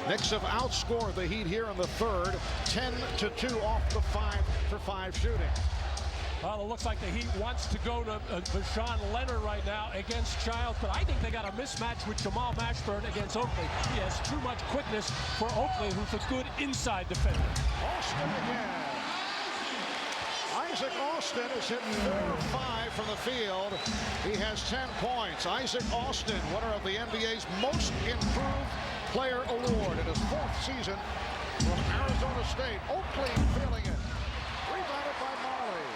Knicks have outscored the Heat here in the third, 10-2 off the 5-for-5 shooting. Well, it looks like the Heat wants to go to Vashawn Leonard right now against Childs, but I think they got a mismatch with Jamal Mashburn against Oakley. He has too much quickness for Oakley, who's a good inside defender. Austin again. Isaac Austin is hitting 4 or 5 from the field. He has 10 points. Isaac Austin, winner of the NBA's Most Improved Player Award in his 4th season from Arizona State. Oakley feeling it. Rebounded by Marley.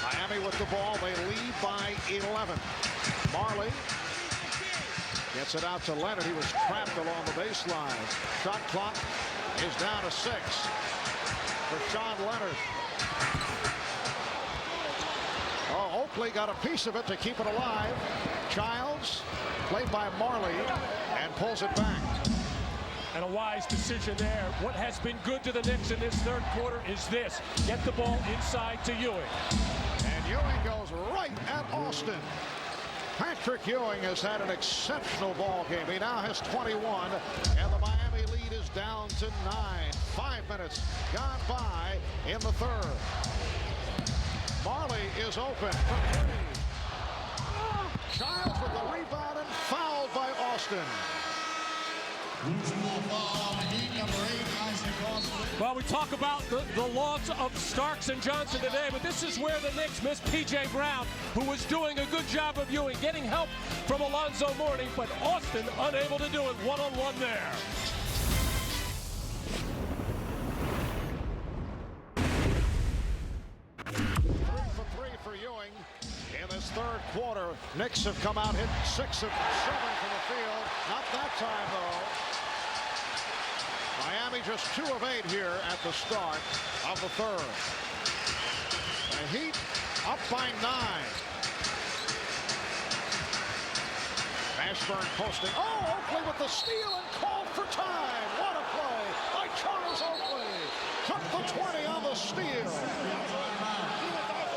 Miami with the ball. They lead by 11. Marley gets it out to Leonard. He was trapped along the baseline. Shot clock is down to 6 for Sean Leonard. Oh, Oakley got a piece of it to keep it alive. Childs, played by Marley, and pulls it back. And a wise decision there. What has been good to the Knicks in this third quarter is this. Get the ball inside to Ewing. And Ewing goes right at Austin. Patrick Ewing has had an exceptional ball game. He now has 21, and the Miami lead is down to 9. 5 minutes gone by in the third. Marley is open for 3. Childs with the rebound and foul Austin. Well, we talk about the loss of Starks and Johnson today, but this is where the Knicks missed P.J. Brown, who was doing a good job of Ewing, getting help from Alonzo Mourning, but Austin unable to do it one-on-one there. 3 for 3 for Ewing in this third quarter. Knicks have come out, hit 6 of 7 from the field. Not that time, though. Miami just 2 of 8 here at the start of the third. The Heat up by 9. Mashburn posting. Oh, Oakley with the steal and called for time. What a play by Charles Oakley. Took the 20 on the steal.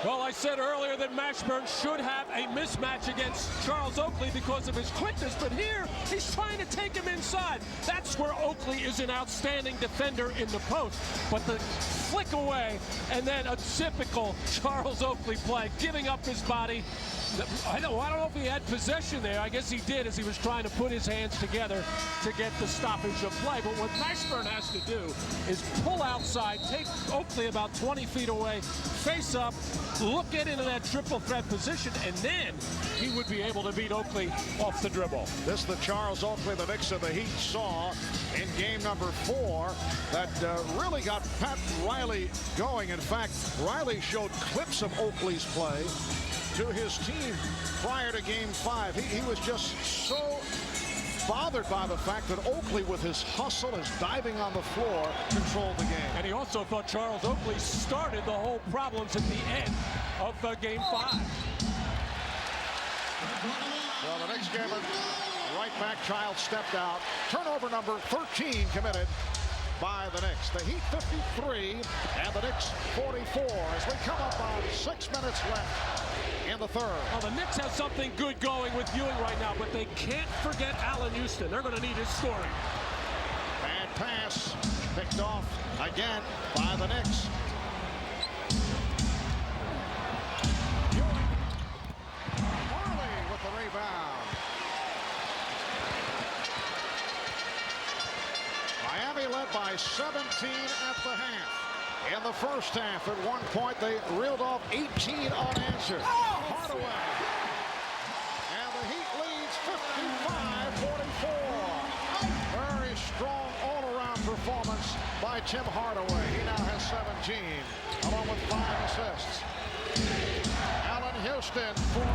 Well, I said earlier that Mashburn should have a mismatch against Charles Oakley because of his quickness, but here he's trying to take him inside. That's where Oakley is an outstanding defender in the post. But the flick away and then a typical Charles Oakley play, giving up his body. I don't know if he had possession there. I guess he did as he was trying to put his hands together to get the stoppage of play. But what Mashburn has to do is pull outside, take Oakley about 20 feet away, face up, look it into that triple threat position, and then he would be able to beat Oakley off the dribble. This is the Charles Oakley the Knicks of the Heat saw in game number 4 that really got Pat Riley going. In fact, Riley showed clips of Oakley's play to his team prior to game 5. He was just so bothered by the fact that Oakley, with his hustle, his diving on the floor, controlled the game. And he also thought Charles Oakley started the whole problems at the end of game 5. Well, the next game, right back, Child stepped out. Turnover number 13 committed by the Knicks. The Heat 53 and the Knicks 44 as we come up on 6 minutes left in the third. Well, the Knicks have something good going with Ewing right now, but they can't forget Allan Houston. They're going to need his scoring. Bad pass picked off again by the Knicks. Ewing. Marley with the rebound. Miami led by 17 at the half. In the first half, at one point, they reeled off 18 unanswered. Hardaway. And the Heat leads 55-44. Very strong all-around performance by Tim Hardaway. He now has 17, along with 5 assists. Allan Houston for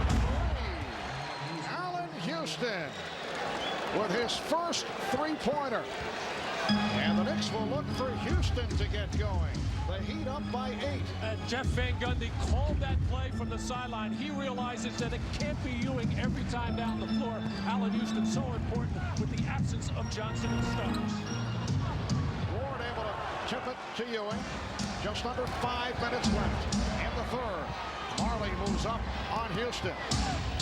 3. Allan Houston with his first three-pointer. And the Knicks will look for Houston to get going. The Heat up by 8. And Jeff Van Gundy called that play from the sideline. He realizes that it can't be Ewing every time down the floor. Allan Houston so important with the absence of Johnson and Starks. Ward able to tip it to Ewing. Just under 5 minutes left in the third. Marley moves up on Houston.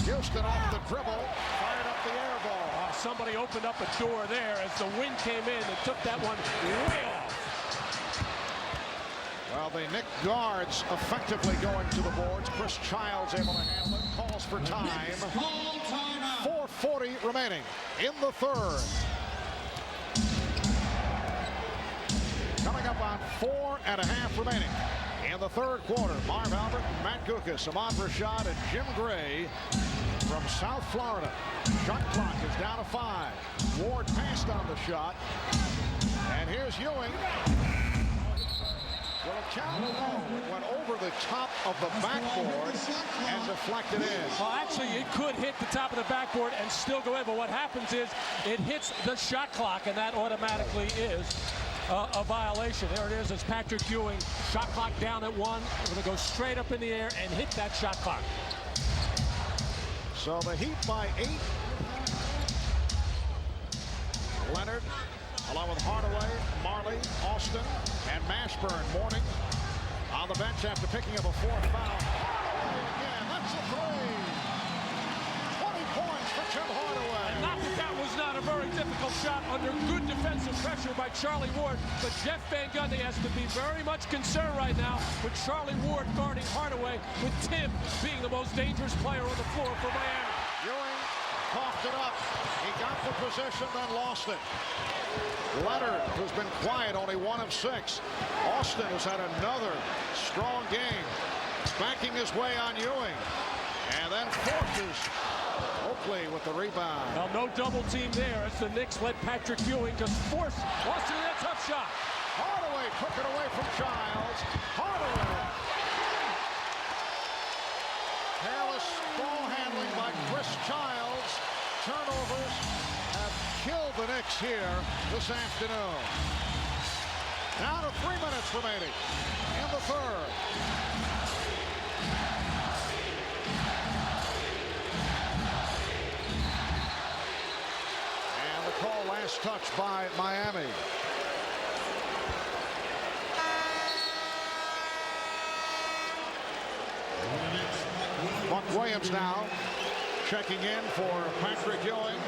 Houston off the dribble, fired up the air ball. Somebody opened up a door there as the wind came in and took that one way off. Well, the Knick guards effectively going to the boards. Chris Childs able to handle it. Calls for time. 4:40 remaining in the third. Coming up on 4.5 remaining in the third quarter. Marv Albert, Matt Gukas, Ahmad Rashad, and Jim Gray from South Florida. Shot clock is down to 5. Ward passed on the shot. And here's Ewing. Well, a count went over the top of the backboard and deflected in. Well, actually, it could hit the top of the backboard and still go in, but what happens is it hits the shot clock, and that automatically is a violation. There it is as Patrick Ewing, shot clock down at 1. We're going to go straight up in the air and hit that shot clock. So the Heat by 8. Leonard, along with Hardaway, Marley, Austin, and Mashburn. Mourning on the bench after picking up a 4th foul. Hardaway again, that's a 3. 20 points for Tim Hardaway. And not that was not a very difficult shot under good defensive pressure by Charlie Ward, but Jeff Van Gundy has to be very much concerned right now with Charlie Ward guarding Hardaway, with Tim being the most dangerous player on the floor for Miami. Ewing coughed it up. He got the position, then lost it. Leonard, who's been quiet, only 1 of 6. Austin has had another strong game, backing his way on Ewing, and then forces Oakley with the rebound. Well, no double team there as the Knicks let Patrick Ewing just force Austin in that tough shot. Hardaway took it away from Childs. Hardaway. Careless ball handling by Chris Childs. Turnovers have killed the Knicks here this afternoon. Now to 3 minutes remaining in the third. And the call, last touch by Miami. Buck Williams now checking in for Patrick Ewing.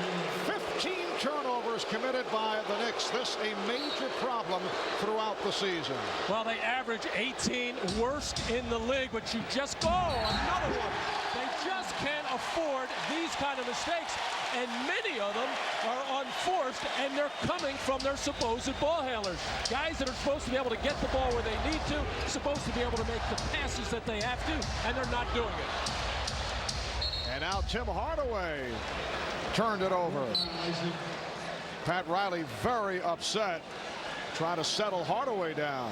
15 turnovers committed by the Knicks. This a major problem throughout the season. Well, they average 18, worst in the league, but you just go another one. They just can't afford these kind of mistakes, and many of them are unforced, and they're coming from their supposed ball handlers. Guys that are supposed to be able to get the ball where they need to, supposed to be able to make the passes that they have to, and they're not doing it. And now Tim Hardaway turned it over. Pat Riley very upset, trying to settle Hardaway down.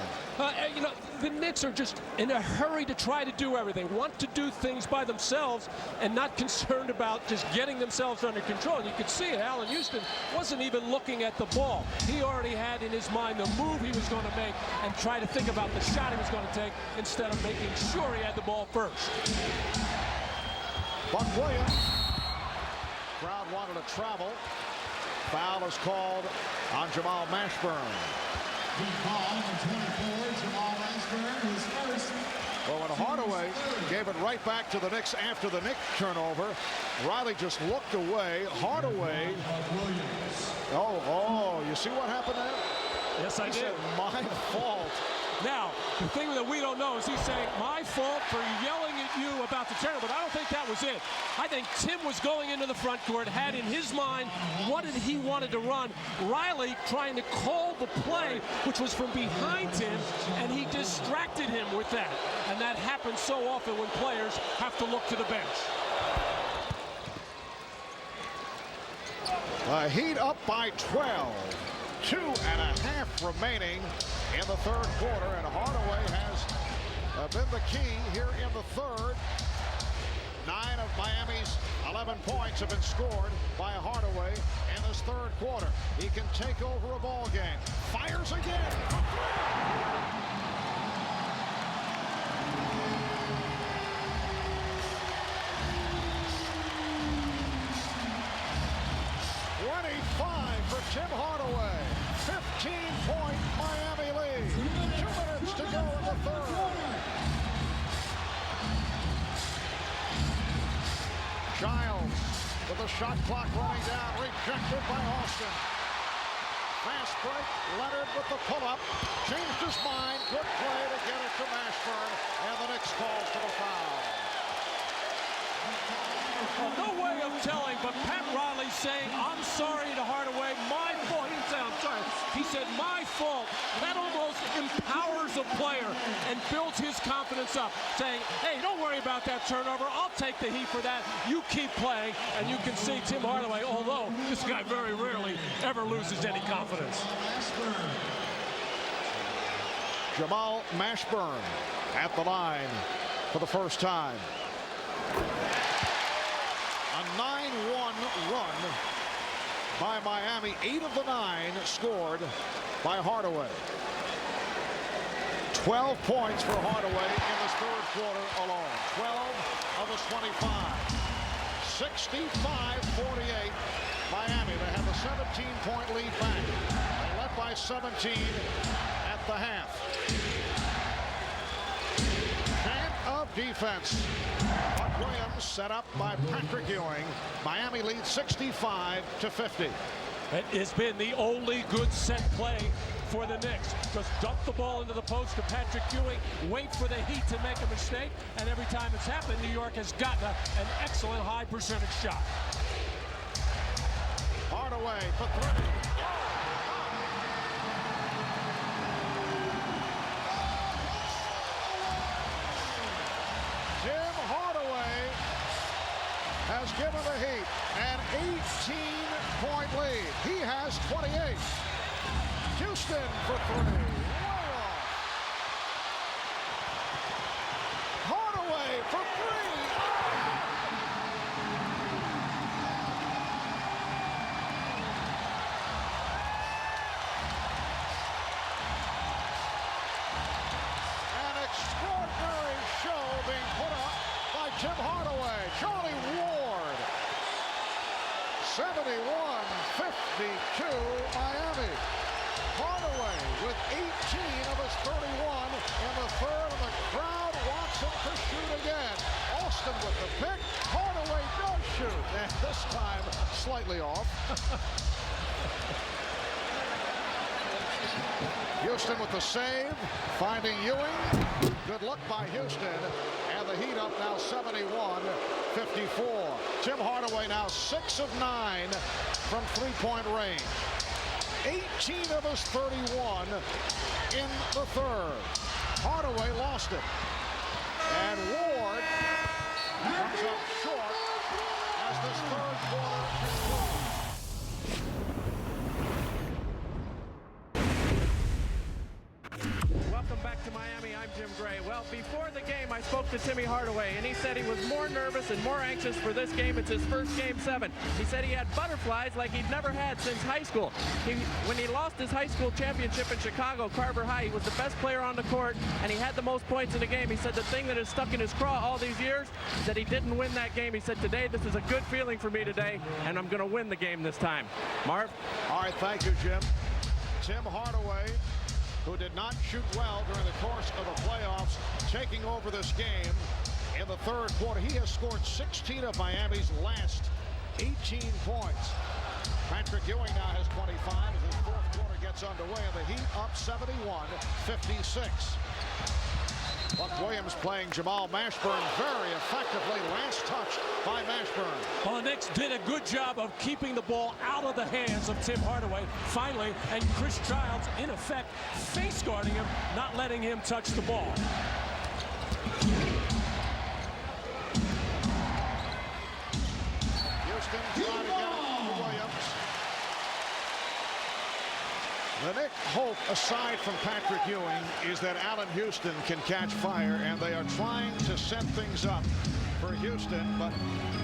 You know, the Knicks are just in a hurry to try to do everything, want to do things by themselves and not concerned about just getting themselves under control. And you could see it. Allan Houston wasn't even looking at the ball. He already had in his mind the move he was going to make and try to think about the shot he was going to take instead of making sure he had the ball first. Buck Williams. Crowd wanted to travel. Foul is called on Jamal Mashburn. The foul on 24, Jamal Mashburn, his first. Well, when Hardaway gave it right back to the Knicks after the Knicks turnover, Riley just looked away. Hardaway. Oh, you see what happened there? Yes, I He did. said, my fault. Now, the thing that we don't know is he's saying, my fault for yelling at you about the turnover, but I don't think that was it. I think Tim was going into the front court, had in his mind what he wanted to run. Riley trying to call the play, which was from behind him, and he distracted him with that. And that happens so often when players have to look to the bench. Heat up by 12. 2.5 remaining in the third quarter, and Hardaway has been the key here in the third. 9 of Miami's 11 points have been scored by Hardaway in this third quarter. He can take over a ball game. Fires again. 25 for Tim Hardaway. 15-point Miami lead. 2 minutes to go in the third. Childs with the shot clock running down, rejected by Austin. Fast break, Leonard with the pull-up, changed his mind, good play to get it to Mashburn, and the Knicks calls for the foul. Well, no way of telling, but Pat Riley saying, I'm sorry to Hardaway, my fault. He didn't say, I'm sorry. He said, my fault. That almost empowers a player and builds his confidence up, saying, hey, don't worry about that turnover. I'll take the heat for that. You keep playing, and you can see Tim Hardaway, although this guy very rarely ever loses any confidence. Jamal Mashburn at the line for the first time. A 9-1 run by Miami. 8 of the 9 scored by Hardaway. 12 points for Hardaway in this third quarter alone. 12 of his 25. 65-48 Miami. They have a 17-point lead back. They led by 17 at the half. Of defense. Buck Williams set up by Patrick Ewing. Miami leads 65-50. It has been the only good set play for the Knicks. Just dump the ball into the post to Patrick Ewing, wait for the Heat to make a mistake, and every time it's happened, New York has gotten an excellent high percentage shot. Hardaway for three. Tim Hardaway has given the Heat an 18-point lead. He has 28. Houston for three. Way off. Hardaway for three. An extraordinary show being put up by Tim Hardaway. Charlie Ward. 71-52 Miami. Hardaway with 18 of his 31 in the third, and the crowd wants him to shoot again. Austin with the pick. Hardaway does shoot, and this time slightly off. Houston with the save, finding Ewing. Good look by Houston, and the Heat up now 71-54. Tim Hardaway now 6 of 9 from three-point range. 18 of his 31 in the third. Hardaway lost it. And Ward comes up short as this third quarter concludes. Welcome back to Miami. I'm Jim Gray. Well, before the game, I spoke to Timmy Hardaway, and he said he was more nervous and more anxious for this game. It's his first Game 7. He said he had butterflies like he'd never had since high school. When he lost his high school championship in Chicago, Carver High, he was the best player on the court, and he had the most points in the game. He said the thing that has stuck in his craw all these years is that he didn't win that game. He said, today, this is a good feeling for me today, and I'm going to win the game this time. Marv? All right, thank you, Jim. Tim Hardaway, who did not shoot well during the course of the playoffs, taking over this game in the third quarter. He has scored 16 of Miami's last 18 points. Patrick Ewing now has 25 as his fourth quarter gets underway, and the Heat up 71-56. Buck Williams playing Jamal Mashburn very effectively. Last touch by Mashburn. Well, the Knicks did a good job of keeping the ball out of the hands of Tim Hardaway, finally, and Chris Childs, in effect, face guarding him, not letting him touch the ball. Houston trying to get it to Williams. The Knicks' hope, aside from Patrick Ewing, is that Allan Houston can catch fire, and they are trying to set things up for Houston, but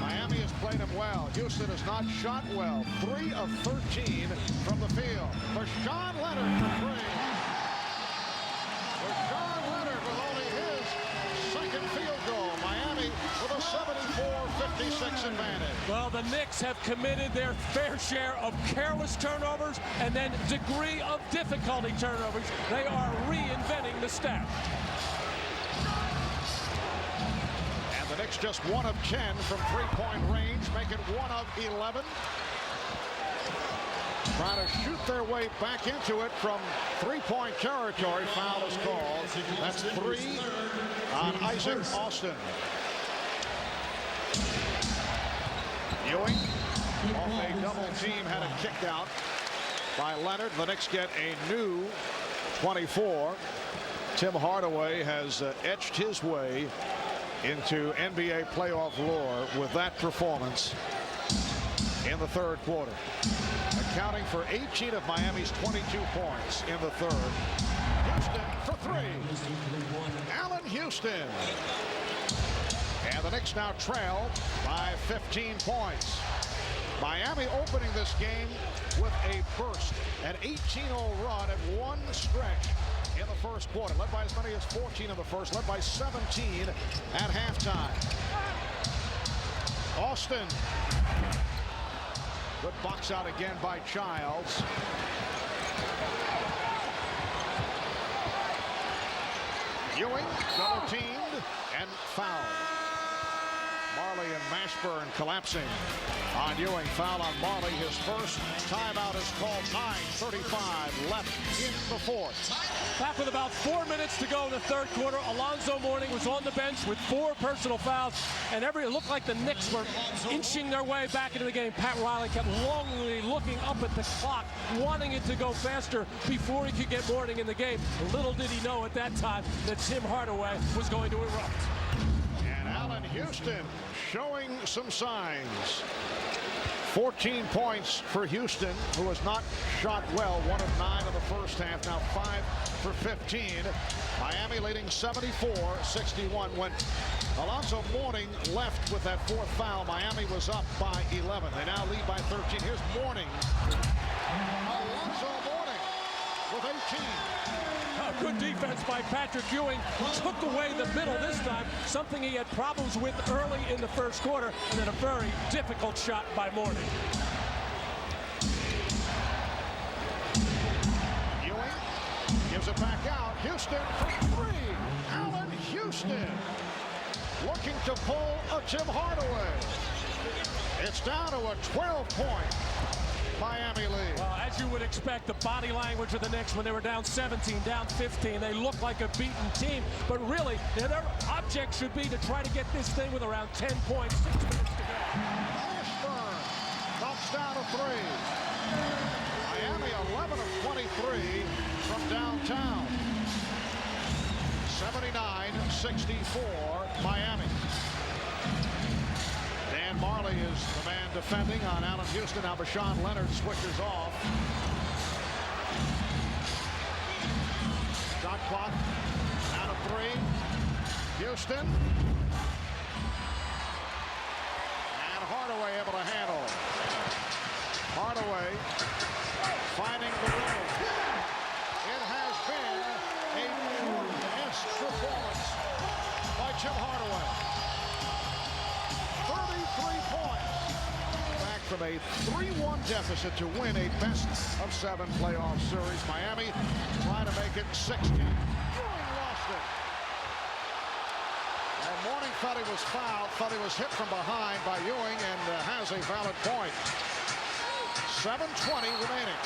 Miami has played him well. Houston has not shot well. 3 of 13 from the field. Rashawn Leonard for three. Rashawn Leonard with only his second field goal. Miami with a 74-56 advantage. Well, the Knicks have committed their fair share of careless turnovers and then degree of difficulty turnovers. They are reinventing the stat. And the Knicks just 1 of 10 from three-point range, make it 1 of 11. Trying to shoot their way back into it from three-point territory. Foul is called. That's 3 on Isaac Austin. Ewing off a double team, had it kicked out by Leonard. The Knicks get a new 24. Tim Hardaway has etched his way into NBA playoff lore with that performance in the third quarter, accounting for 18 of Miami's 22 points in the third. Houston for three. Allan Houston. And the Knicks now trail by 15 points. Miami opening this game with a burst, an 18-0 run at one stretch in the first quarter, led by as many as 14 in the first, led by 17 at halftime. Austin. Good box out again by Childs. Ewing double teamed and fouled. Marley and Mash Ashburn collapsing on Ewing. Foul on Marley. His first timeout is called. 9:35 left in the fourth. Back with about 4 minutes to go in the third quarter. Alonzo Mourning was on the bench with 4 personal fouls, and it looked like the Knicks were inching their way back into the game. Pat Riley kept longingly looking up at the clock, wanting it to go faster before he could get Mourning in the game. Little did he know at that time that Tim Hardaway was going to erupt. And Allan Houston showing some signs. 14 points for Houston, who has not shot well. 1 of 9 in the first half, now 5 for 15. Miami leading 74-61 when Alonzo Mourning left with that 4th foul. Miami was up by 11. They now lead by 13. Here's Mourning. Alonzo Mourning with 18. Good defense by Patrick Ewing. Took away the middle this time, something he had problems with early in the first quarter, and then a very difficult shot by Mourning. Ewing gives it back out. Houston for 3. Allan Houston looking to pull a Tim Hardaway. It's down to a 12-point Miami lead. Well, as you would expect, the body language of the Knicks when they were down 17, down 15, they look like a beaten team, but really their object should be to try to get this thing with around 10 points. 6 minutes to go. Ashburn knocks down a 3. Miami 11 of 23 from downtown. 79-64 Miami. Dan Marley is the man defending on Allan Houston. Now Bashawn Leonard switches off. Shot clock down to 3. Houston. And Hardaway able to handle it. Hardaway finding the room. It has been a Jordan-esque performance by Tim Hardaway. 33 points. Back from a 3-1 deficit to win a best-of-7 playoff series. Miami trying to make it 16. Ewing lost it. And Mourning thought he was fouled, thought he was hit from behind by Ewing, and has a valid point. 7:20 remaining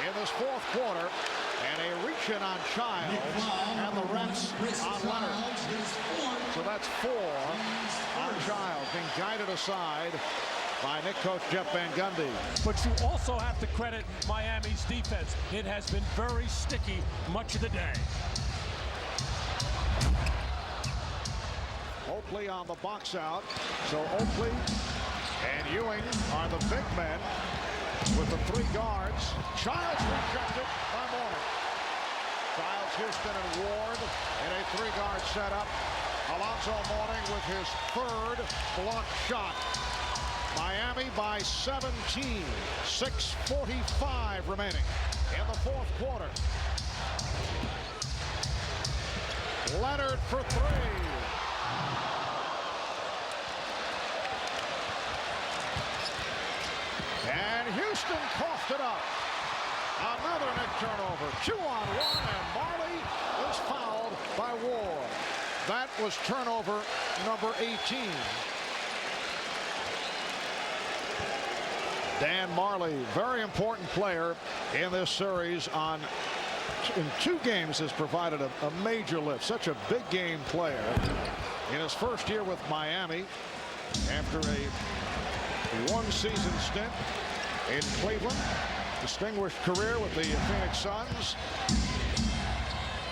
in this fourth quarter. And a reach-in on Childs, and the reps on Leonard. So that's 4 on Childs, being guided aside by Knicks coach Jeff Van Gundy. But you also have to credit Miami's defense. It has been very sticky much of the day. Oakley on the box out. So Oakley and Ewing are the big men with the 3 guards. Childs rejected by Mourning. Childs, Houston, and Ward in a 3-guard setup. Alonzo Mourning with his 3rd block shot. Miami by 17. 6:45 remaining in the fourth quarter. Leonard for 3. And Houston coughed it up. Another Knick turnover. 2-on-1, and Marley is fouled by Ward. That was turnover number 18. Dan Marley, very important player in this series. In 2 games has provided a major lift. Such a big game player. In his first year with Miami, after a 1-season stint in Cleveland, distinguished career with the Phoenix Suns.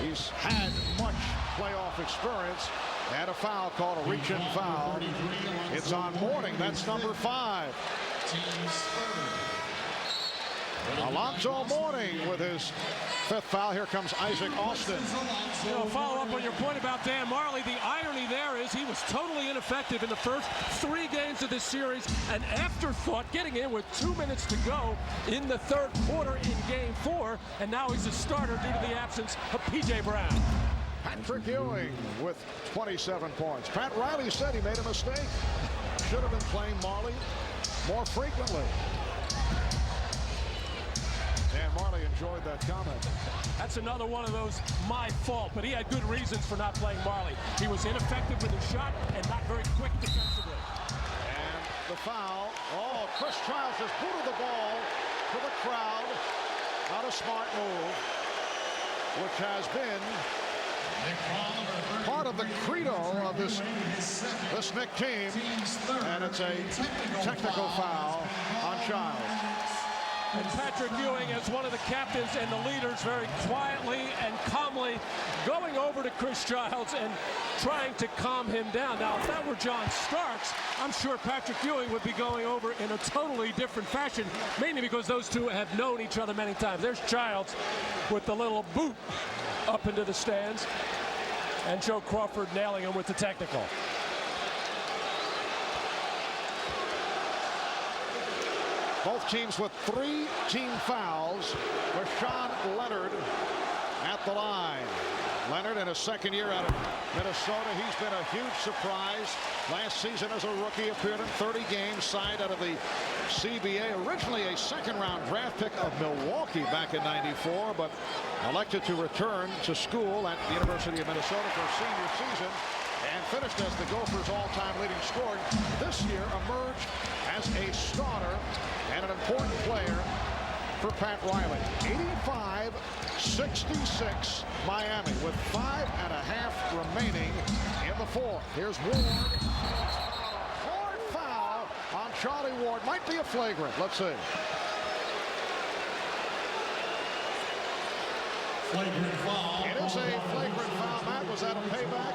He's had much playoff experience. Had a foul called a reach-in foul. It's on Mourning. That's number 5. Alonzo Mourning with his 5th foul. Here comes Isaac Austin. You know, follow up on your point about Dan Marley. The irony there is he was totally ineffective in the first 3 games of this series. An afterthought, getting in with 2 minutes to go in the third quarter in game 4. And now he's a starter due to the absence of P.J. Brown. Patrick Ewing with 27 points. Pat Riley said he made a mistake. Should have been playing Marley more frequently. Dan Marley enjoyed that comment. That's another one of those my fault, but he had good reasons for not playing Marley. He was ineffective with his shot and not very quick defensively. And Chris Childs has booted the ball to the crowd. Not a smart move, which has been part of the credo of this Knick team, and it's a technical foul on Childs. And Patrick Ewing, as one of the captains and the leaders, very quietly and calmly going over to Chris Childs and trying to calm him down. Now, if that were John Starks, I'm sure Patrick Ewing would be going over in a totally different fashion, mainly because those two have known each other many times. There's Childs with the little boot up into the stands, and Joe Crawford nailing him with the technical. Both teams with 3 team fouls. Rashawn Leonard at the line. Leonard in his second year out of Minnesota. He's been a huge surprise. Last season as a rookie appeared in 30 games, signed out of the CBA. Originally a second-round draft pick of Milwaukee back in '94, but elected to return to school at the University of Minnesota for a senior season and finished as the Gophers' all-time leading scorer. This year emerged as a starter and an important player for Pat Riley. 85-66 Miami with 5.5 remaining in the fourth. Here's Ward. Hard foul on Charlie Ward. Might be a flagrant. Let's see. Flagrant foul. It is a flagrant foul. Matt, was that a payback?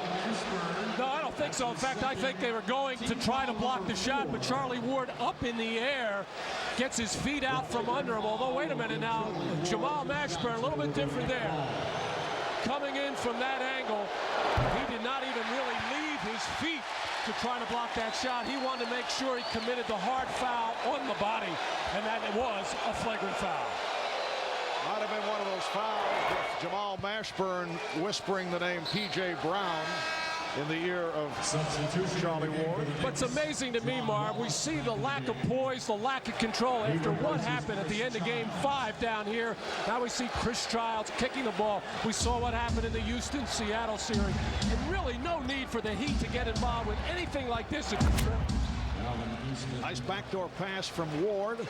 No, I don't think so. In fact, I think they were going to try to block the shot, but Charlie Ward up in the air gets his feet out from under him. Although, wait a minute now, Jamal Mashburn, a little bit different there. Coming in from that angle, he did not even really leave his feet to try to block that shot. He wanted to make sure he committed the hard foul on the body, and that it was a flagrant foul. Might have been one of those fouls with Jamal Mashburn whispering the name P.J. Brown in the ear of Charlie Ward. But it's amazing to me, Marv, we see the lack of poise, the lack of control after what happened at the end of Game 5 down here. Now we see Chris Childs kicking the ball. We saw what happened in the Houston-Seattle series. And really no need for the Heat to get involved with anything like this. Nice backdoor pass from Ward.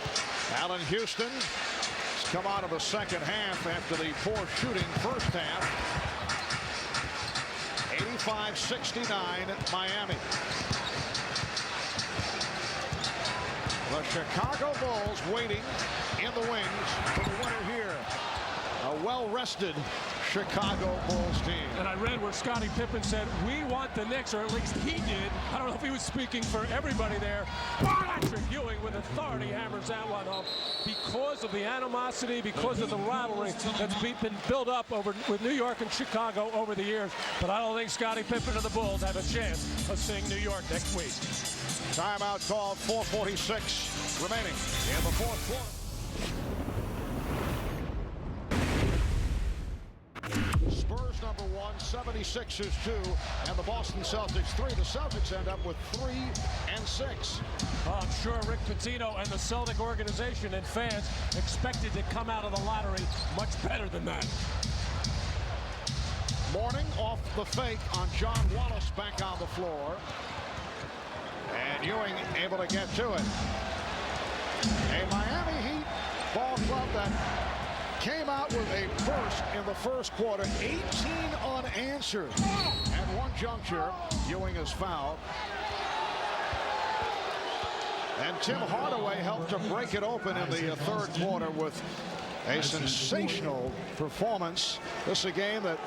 Allan Houston has come out of the second half after the poor shooting first half. 85-69 Miami. The Chicago Bulls waiting in the wings for the winner here. A well-rested Chicago Bulls team. And I read where Scottie Pippen said, we want the Knicks, or at least he did. I don't know if he was speaking for everybody there. Patrick Ewing with authority hammers that one home. Because of the animosity, because of the rivalry that's been built up with New York and Chicago over the years. But I don't think Scottie Pippen and the Bulls have a chance of seeing New York next week. Timeout called, 4:46 remaining in the fourth quarter. Spurs number 1, 76ers 2, and the Boston Celtics 3. The Celtics end up with 3 and 6. I'm sure Rick Pitino and the Celtic organization and fans expected to come out of the lottery much better than that. Morning off the fake on John Wallace back on the floor. And Ewing able to get to it. A Miami Heat ball club that came out with a burst in the first quarter, 18 unanswered. At one juncture, Ewing is fouled. And Tim Hardaway helped to break it open in the third quarter with a sensational performance. This is a game that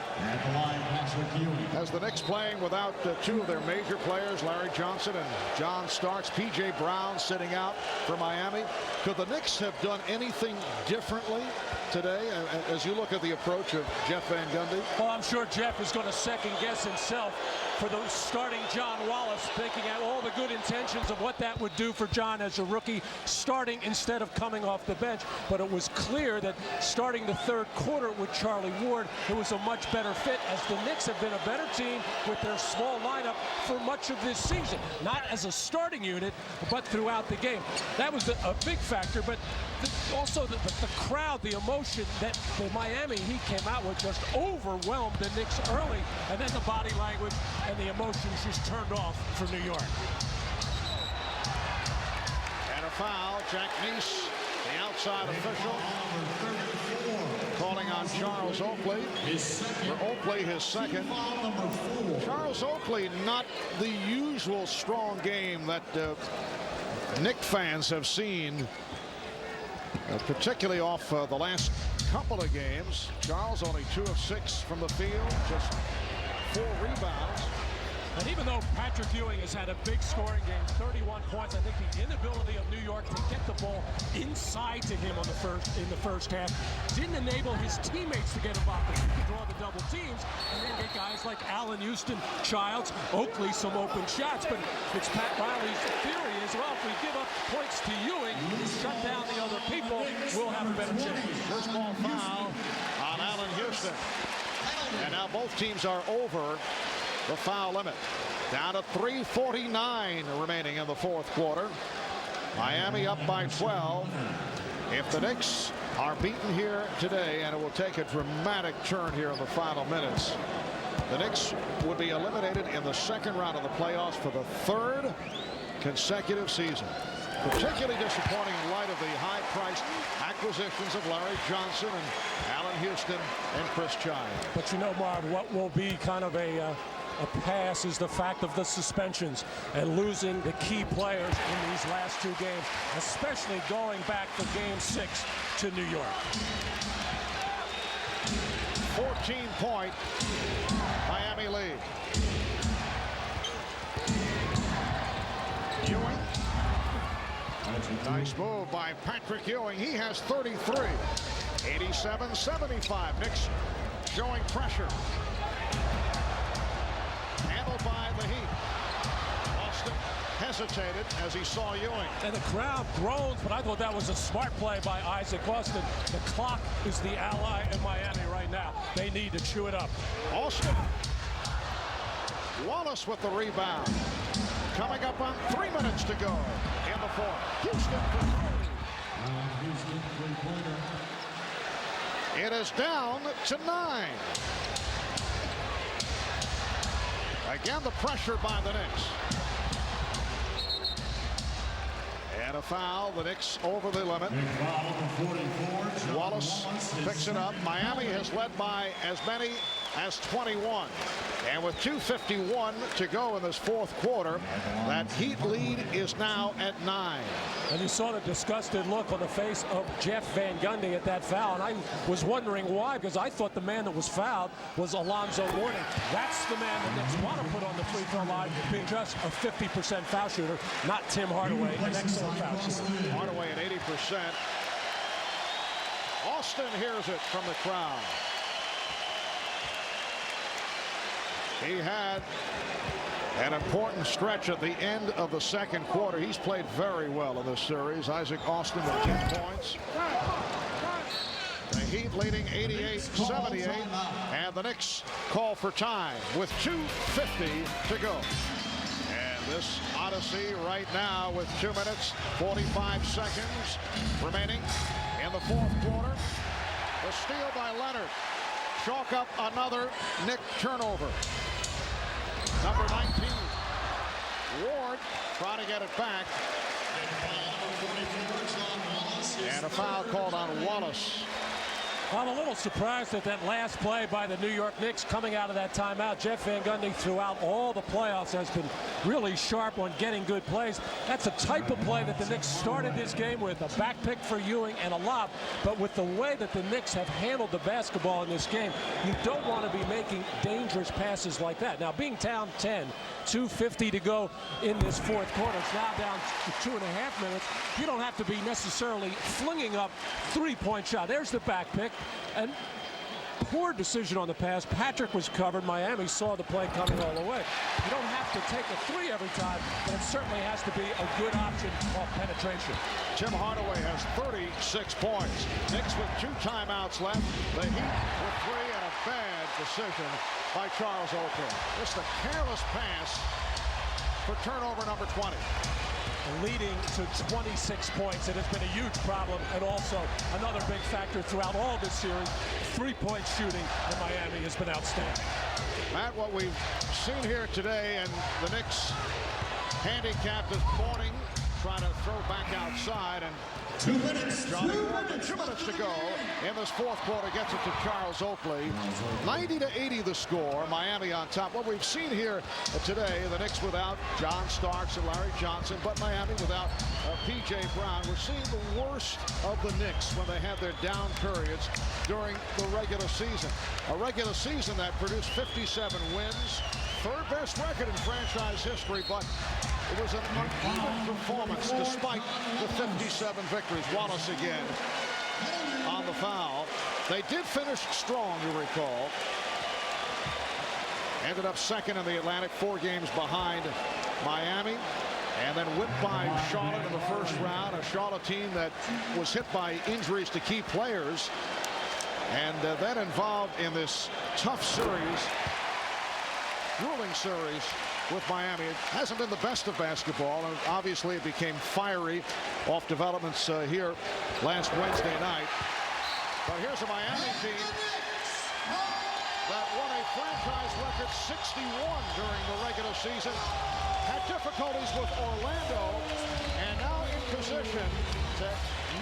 has the Knicks playing without two of their major players, Larry Johnson and John Starks. P.J. Brown sitting out for Miami. Could the Knicks have done anything differently today as you look at the approach of Jeff Van Gundy? Well, I'm sure Jeff is going to second guess himself for the starting John Wallace, thinking at all the good intentions of what that would do for John as a rookie, starting instead of coming off the bench. But it was clear that starting the third quarter with Charlie Ward, it was a much better fit, as the Knicks have been a better team with their small lineup for much of this season. Not as a starting unit, but throughout the game. That was a big factor, but also the crowd, the emotion that the Miami Heat came out with just overwhelmed the Knicks early, and then the body language and the emotions just turned off for New York. And a foul Jack Neese, the outside official, calling on Charles Oakley. For Oakley, his second. Charles Oakley, not the usual strong game that Knick fans have seen, particularly off the last couple of games. Charles only 2 of 6 from the field, just 4 rebounds. And even though Patrick Ewing has had a big scoring game, 31 points, I think the inability of New York to get the ball inside to him in the first half didn't enable his teammates to get involved. He could draw the double teams and then get guys like Allan Houston, Childs, Oakley some open shots. But it's Pat Riley's theory is, well, if we give up points to Ewing, shut down the other people, we'll have a better chance. First ball foul on Allan Houston. And now both teams are over the foul limit. Down to 3:49 remaining in the fourth quarter. Miami up by 12. If the Knicks are beaten here today, and it will take a dramatic turn here in the final minutes, the Knicks would be eliminated in the second round of the playoffs for the 3rd consecutive season. Particularly disappointing in light of the high-priced acquisitions of Larry Johnson and Allan Houston and Chris Childs. But you know, Marv, what will be kind of a pass is the fact of the suspensions and losing the key players in these last 2 games, especially going back to Game 6 to New York. 14-point Miami lead. Ewing. Nice move by Patrick Ewing. He has 33. 87-75. Knicks showing pressure. Handled by the Heat. Austin hesitated as he saw Ewing. And the crowd groans, but I thought that was a smart play by Isaac Austin. The clock is the ally in Miami right now. They need to chew it up. Austin. Wallace with the rebound. Coming up on 3 minutes to go in the fourth. Houston for 3. It is down to 9. Again, the pressure by the Knicks. And a foul. The Knicks over the limit. Wallace picks it up. Miami has led by as many as 21. And with 2:51 to go in this fourth quarter, that Heat lead is now at 9. And you saw the disgusted look on the face of Jeff Van Gundy at that foul. And I was wondering why, because I thought the man that was fouled was Alonzo Mourning. That's the man the Knicks want to put on the free throw line, being just a 50% foul shooter, not Tim Hardaway, an excellent foul shooter. Hardaway at 80%. Austin hears it from the crowd. He had an important stretch at the end of the second quarter. He's played very well in this series. Isaac Austin with 10 points. The Heat leading 88-78, and the Knicks call for time with 2:50 to go. And this odyssey right now with 2 minutes 45 seconds remaining in the fourth quarter. The steal by Leonard. Chalk up another Knick turnover. Number 19. Ward trying to get it back. And a foul called on Wallace. I'm a little surprised at that last play by the New York Knicks coming out of that timeout. Jeff Van Gundy throughout all the playoffs has been really sharp on getting good plays. That's a type of play that the Knicks started this game with, a back pick for Ewing and a lob. But with the way that the Knicks have handled the basketball in this game, you don't want to be making dangerous passes like that. Now, being down 10, 2:50 to go in this fourth quarter, it's now down to 2.5 minutes. You don't have to be necessarily flinging up three-point shot. There's the back pick. And poor decision on the pass. Patrick was covered. Miami saw the play coming all the way. You don't have to take a 3 every time, but it certainly has to be a good option off penetration. Tim Hardaway has 36 points. Knicks with 2 timeouts left. The Heat with 3, and a bad decision by Charles Oakley. Just a careless pass for turnover number 20. Leading to 26 points. It has been a huge problem, and also another big factor throughout all this series. 3-point shooting in Miami has been outstanding. Matt, what we've seen here today, and the Knicks handicapped this morning try to throw back outside, and 2 minutes. Johnny Ward, 2 minutes to go in this fourth quarter, gets it to Charles Oakley. 90-80 the score. Miami on top. What we've seen here today, the Knicks without John Starks and Larry Johnson, but Miami without P.J. Brown. We're seeing the worst of the Knicks when they have their down periods during the regular season. A regular season that produced 57 wins, third best record in franchise history, but it was an uneven performance despite the 57 victories. Wallace again on the foul. They did finish strong, you recall. Ended up second in the Atlantic, 4 games behind Miami, and then whipped by Charlotte in the first round, a Charlotte team that was hit by injuries to key players, and that involved in this tough series, grueling series with Miami. It hasn't been the best of basketball, and obviously it became fiery off developments here last Wednesday night. But here's a Miami team that won a franchise record 61 during the regular season, had difficulties with Orlando, and now in position to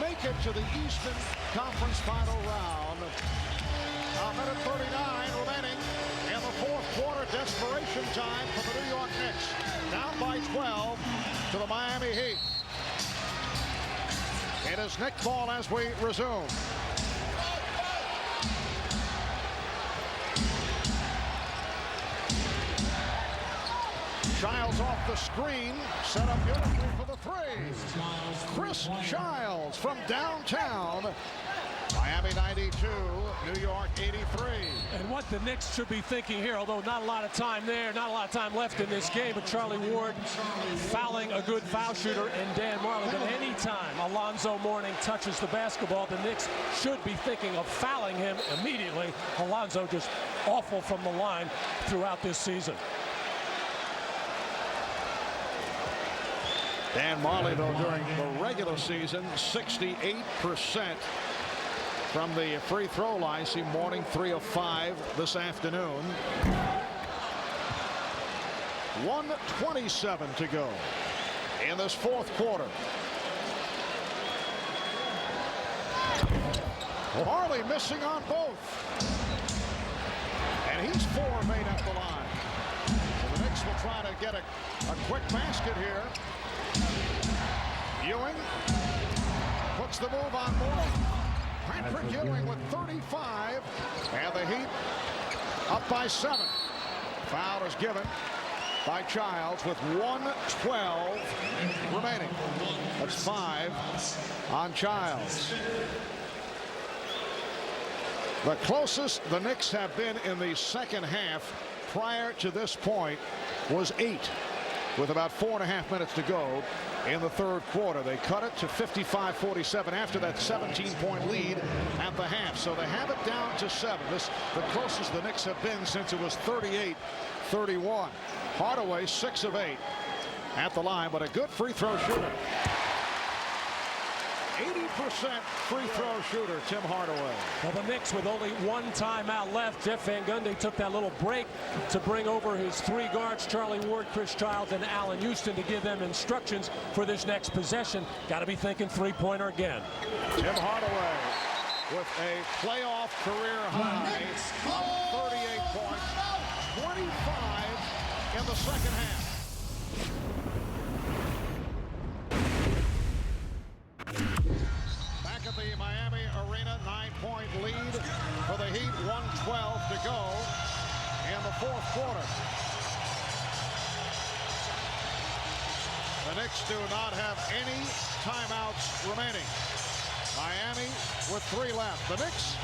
make it to the Eastern Conference Final round. A minute 39 remaining in the fourth quarter. Desperation time for the New York Knicks. Down by 12 to the Miami Heat. It is Knick ball as we resume. Childs off the screen, set up beautifully for the three. Chris Childs from downtown. Miami 92, New York 83. And what the Knicks should be thinking here, although not a lot of time there, not a lot of time left in this game, but Charlie Ward fouling a good foul shooter in Dan Marley. But any time Alonzo Mourning touches the basketball, the Knicks should be thinking of fouling him immediately. Alonzo just awful from the line throughout this season. Dan Marley, though, during the regular season, 68% from the free throw line. See Mourning 3 of 5 this afternoon. 1:27 to go in this fourth quarter. Marley missing on both. And he's 4 made at the line. So the Knicks will try to get a quick basket here. Ewing puts the move on Mourning. Patrick Ewing with 35, and the Heat up by 7. Foul is given by Childs with 1:12 remaining. That's 5 on Childs. The closest the Knicks have been in the second half prior to this point was 8, with about 4.5 minutes to go in the third quarter. They cut it to 55-47 after that 17-point lead at the half. So they have it down to 7. This the closest the Knicks have been since it was 38-31. Hardaway 6 of 8 at the line, but a good free throw shooter. 80% free throw shooter, Tim Hardaway. Well, the Knicks with only 1 timeout left. Jeff Van Gundy took that little break to bring over his 3 guards, Charlie Ward, Chris Childs, and Allan Houston, to give them instructions for this next possession. Got to be thinking three-pointer again. Tim Hardaway with a playoff career high of 38 points, 25 in the second half. Back at the Miami Arena, 9-point lead for the Heat, 1:12 to go in the fourth quarter. The Knicks do not have any timeouts remaining. Miami with 3 left. The Knicks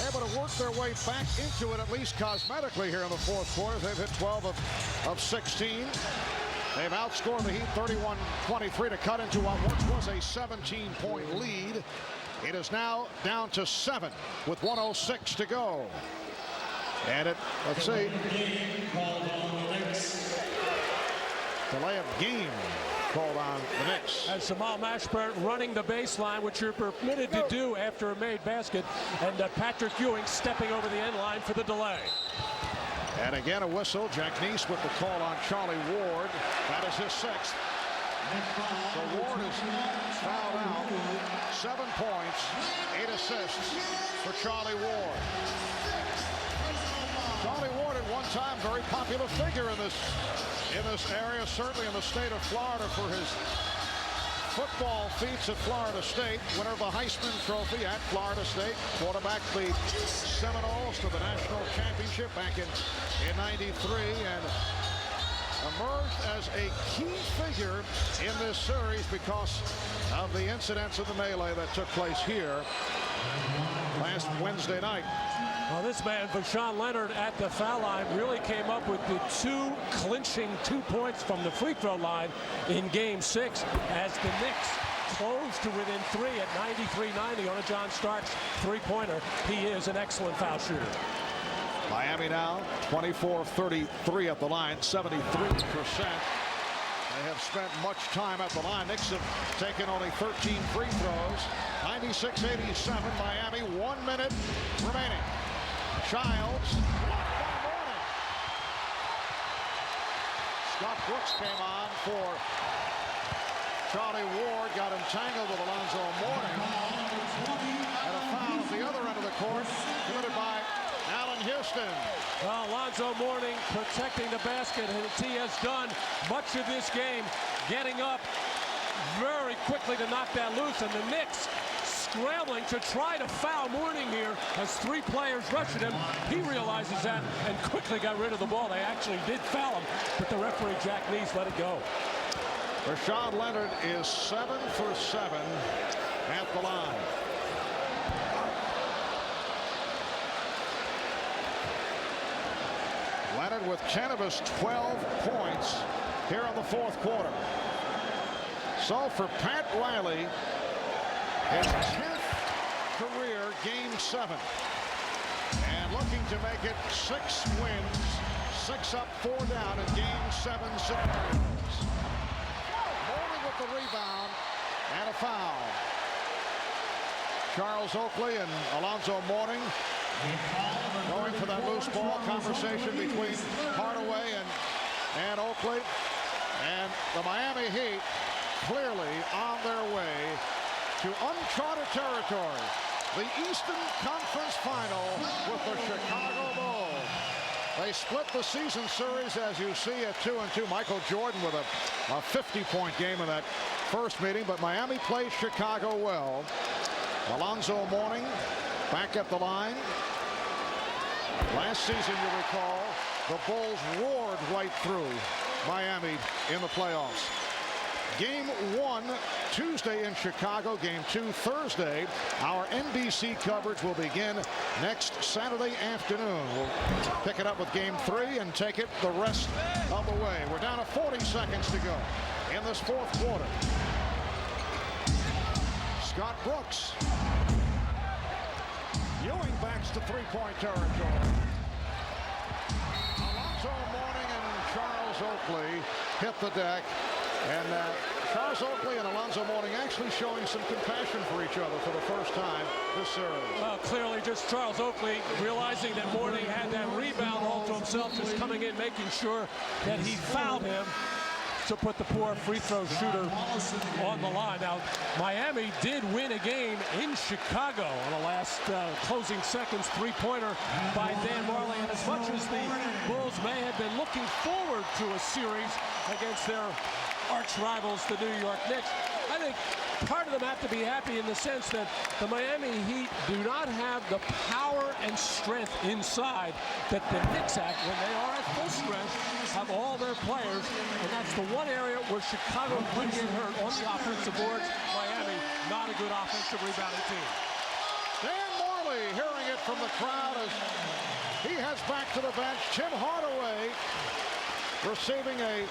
able to work their way back into it, at least cosmetically, here in the fourth quarter. They've hit 12 of 16. They've outscored the Heat 31-23 to cut into what once was a 17-point lead. It is now down to 7 with 1:06 to go. And let's see. Delay of game called on the Knicks. As Jamal Mashburn running the baseline, which you're permitted to do after a made basket, and Patrick Ewing stepping over the end line for the delay. And again a whistle. Jack Neese with the call on Charlie Ward. That is his 6th. So Ward is fouled out. 7 points, 8 assists for Charlie Ward. Charlie Ward at one time very popular figure in this area, certainly in the state of Florida for his football feats at Florida State. Winner of the Heisman Trophy at Florida State. Quarterbacked the Seminoles to the national championship back in '93 and emerged as a key figure in this series because of the incidents of the melee that took place here last Wednesday night. Well, this man, Vashawn Leonard, at the foul line, really came up with the clinching 2 points from the free throw line in Game 6 as the Knicks closed to within 3 at 93-90 on a John Starks three-pointer. He is an excellent foul shooter. Miami now 24-33 at the line, 73%. They have spent much time at the line. Knicks have taken only 13 free throws. 96-87, Miami, 1 minute remaining. Childs, blocked by Mourning. Scott Brooks came on for Charlie Ward, got entangled with Alonzo Mourning. And a foul at the other end of the court committed by Allan Houston. Well, Alonzo Mourning protecting the basket, and he has done much of this game, getting up very quickly to knock that loose, and the Knicks scrambling to try to foul Mourning here as 3 players rush at him. He realizes that and quickly got rid of the ball. They actually did foul him, but the referee, Jack Neese, let it go. Vashawn Leonard is 7 for 7 at the line. Leonard with 10 of his 12 points here in the fourth quarter. So for Pat Riley, his 10th career Game 7. And looking to make it 6 wins, 6 up, 4 down in Game 7 scenarios. Mourning with the rebound and a foul. Charles Oakley and Alonzo Mourning going for that loose ball. Conversation between Hardaway and Oakley. And the Miami Heat clearly on their way to uncharted territory. The Eastern Conference Final with the Chicago Bulls. They split the season series, as you see, at 2-2. Michael Jordan with a 50-point game in that first meeting, but Miami played Chicago well. Alonzo Mourning back at the line. Last season, you recall, the Bulls roared right through Miami in the playoffs. Game 1 Tuesday in Chicago. Game 2 Thursday. Our NBC coverage will begin next Saturday afternoon. We'll pick it up with Game 3 and take it the rest of the way. We're down to 40 seconds to go in this fourth quarter. Scott Brooks. Ewing backs to three-point territory. Alonzo Mourning and Charles Oakley hit the deck. And Charles Oakley and Alonzo Mourning actually showing some compassion for each other for the first time this series. Well, clearly just Charles Oakley realizing that Mourning had that rebound all to himself, just coming in, making sure that he fouled him to put the poor free throw shooter on the line. Now, Miami did win a game in Chicago on the last closing seconds three-pointer by Dan Marley. And as much as the Bulls may have been looking forward to a series against their arch rivals, the New York Knicks, I think part of them have to be happy in the sense that the Miami Heat do not have the power and strength inside that the Knicks have when they are at full strength, have all their players, and that's the one area where Chicago could get hurt on the offensive boards. Miami, not a good offensive rebounding team. Dan Marley hearing it from the crowd as he heads back to the bench. Tim Hardaway receiving a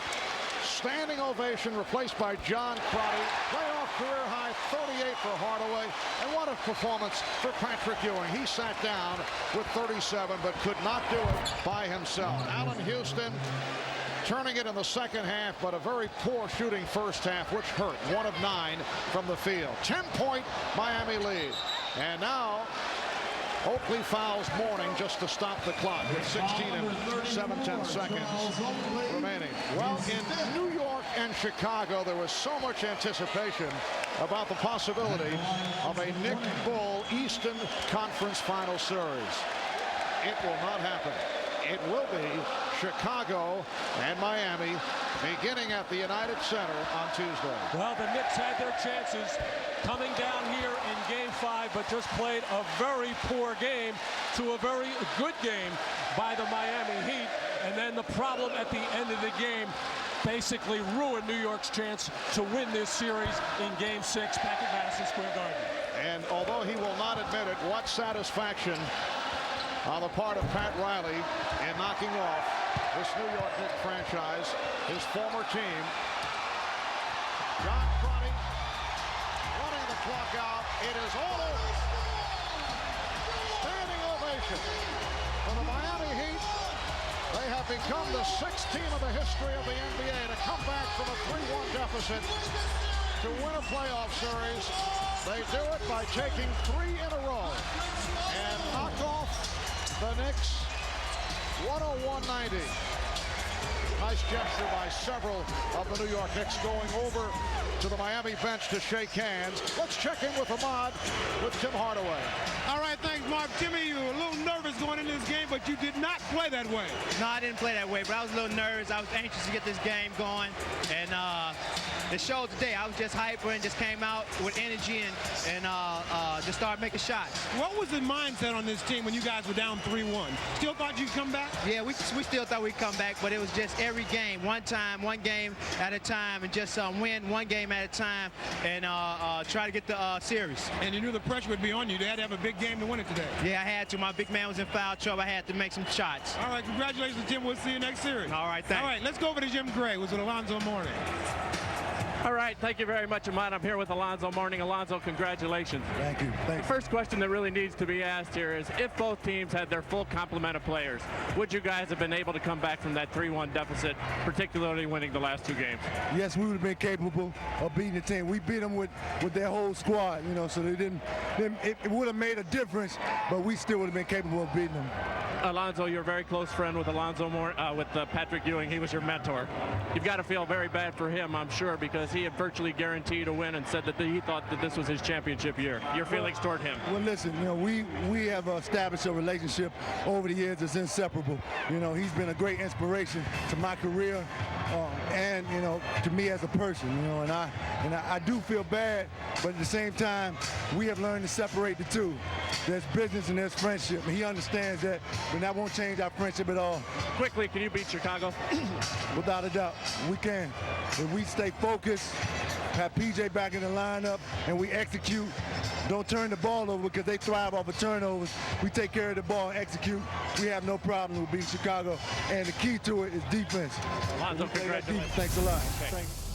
standing ovation, replaced by John Crotty. Playoff career high 38 for Hardaway. And what a performance for Patrick Ewing. He sat down with 37 but could not do it by himself. Allan Houston turning it in the second half, but a very poor shooting first half, which hurt. 1 of 9 from the field. 10-point Miami lead. And now Oakley fouls Mourning just to stop the clock with 16 and 7/10 seconds remaining. Well, in New York and Chicago, there was so much anticipation about the possibility of a Knick Bull Eastern Conference Final Series. It will not happen. It will be Chicago and Miami beginning at the United Center on Tuesday. Well, the Knicks had their chances coming down here in Game 5, but just played a very poor game to a very good game by the Miami Heat. And then the problem at the end of the game basically ruined New York's chance to win this series in Game 6 back at Madison Square Garden. And although he will not admit it, what satisfaction on the part of Pat Riley in knocking off this New York Knicks franchise, his former team. John Crotty running the clock out. It is all over. Standing ovation for the Miami Heat. They have become the 6th team of the history of the NBA to come back from a 3-1 deficit to win a playoff series. They do it by taking 3 in a row and knock off the Knicks 101-90. Nice gesture by several of the New York Knicks going over to the Miami bench to shake hands. Let's check in with Ahmad with Tim Hardaway. All right, thanks, Mark. Timmy, you were a little nervous going into this game, but you did not play that way. No, I didn't play that way, but I was a little nervous. I was anxious to get this game going, and it showed today. I was just hyper and just came out with energy and just started making shots. What was the mindset on this team when you guys were down 3-1? Still thought you'd come back? Yeah, we still thought we'd come back, but it was just every game, one game at a time, and just win one game at a time and try to get the series. And you knew the pressure would be on you. They had to have a big game to win it today. Yeah, I had to. My big man was in foul trouble. I had to make some shots. All right, congratulations, Tim. We'll see you next series. All right, thanks. All right, let's go over to Jim Gray, who's with Alonzo Mourning. All right, thank you very much, Ahmad. I'm here with Alonzo Mourning. Alonzo, congratulations. Thank you. The first question that really needs to be asked here is, if both teams had their full complement of players, would you guys have been able to come back from that 3-1 deficit, particularly winning the last 2 games? Yes, we would have been capable of beating the team. We beat them with their whole squad, you know, so they didn't it would have made a difference, but we still would have been capable of beating them. Alonzo, you're a very close friend with Patrick Ewing. He was your mentor. You've got to feel very bad for him, I'm sure, because he had virtually guaranteed a win and said that he thought that this was his championship year. Your feelings toward him? Well, listen, you know, we have established a relationship over the years that's inseparable. You know, he's been a great inspiration to my career and, you know, to me as a person, you know, and I do feel bad, but at the same time, we have learned to separate the two. There's business and there's friendship, and he understands that, but that won't change our friendship at all. Quickly, can you beat Chicago? Without a doubt, we can. If we stay focused, have PJ back in the lineup, and we execute, don't turn the ball over because they thrive off of turnovers. We take care of the ball and execute. We have no problem with beating Chicago, and the key to it is defense. Alonzo, congratulations. Thanks a lot. Okay. Thanks.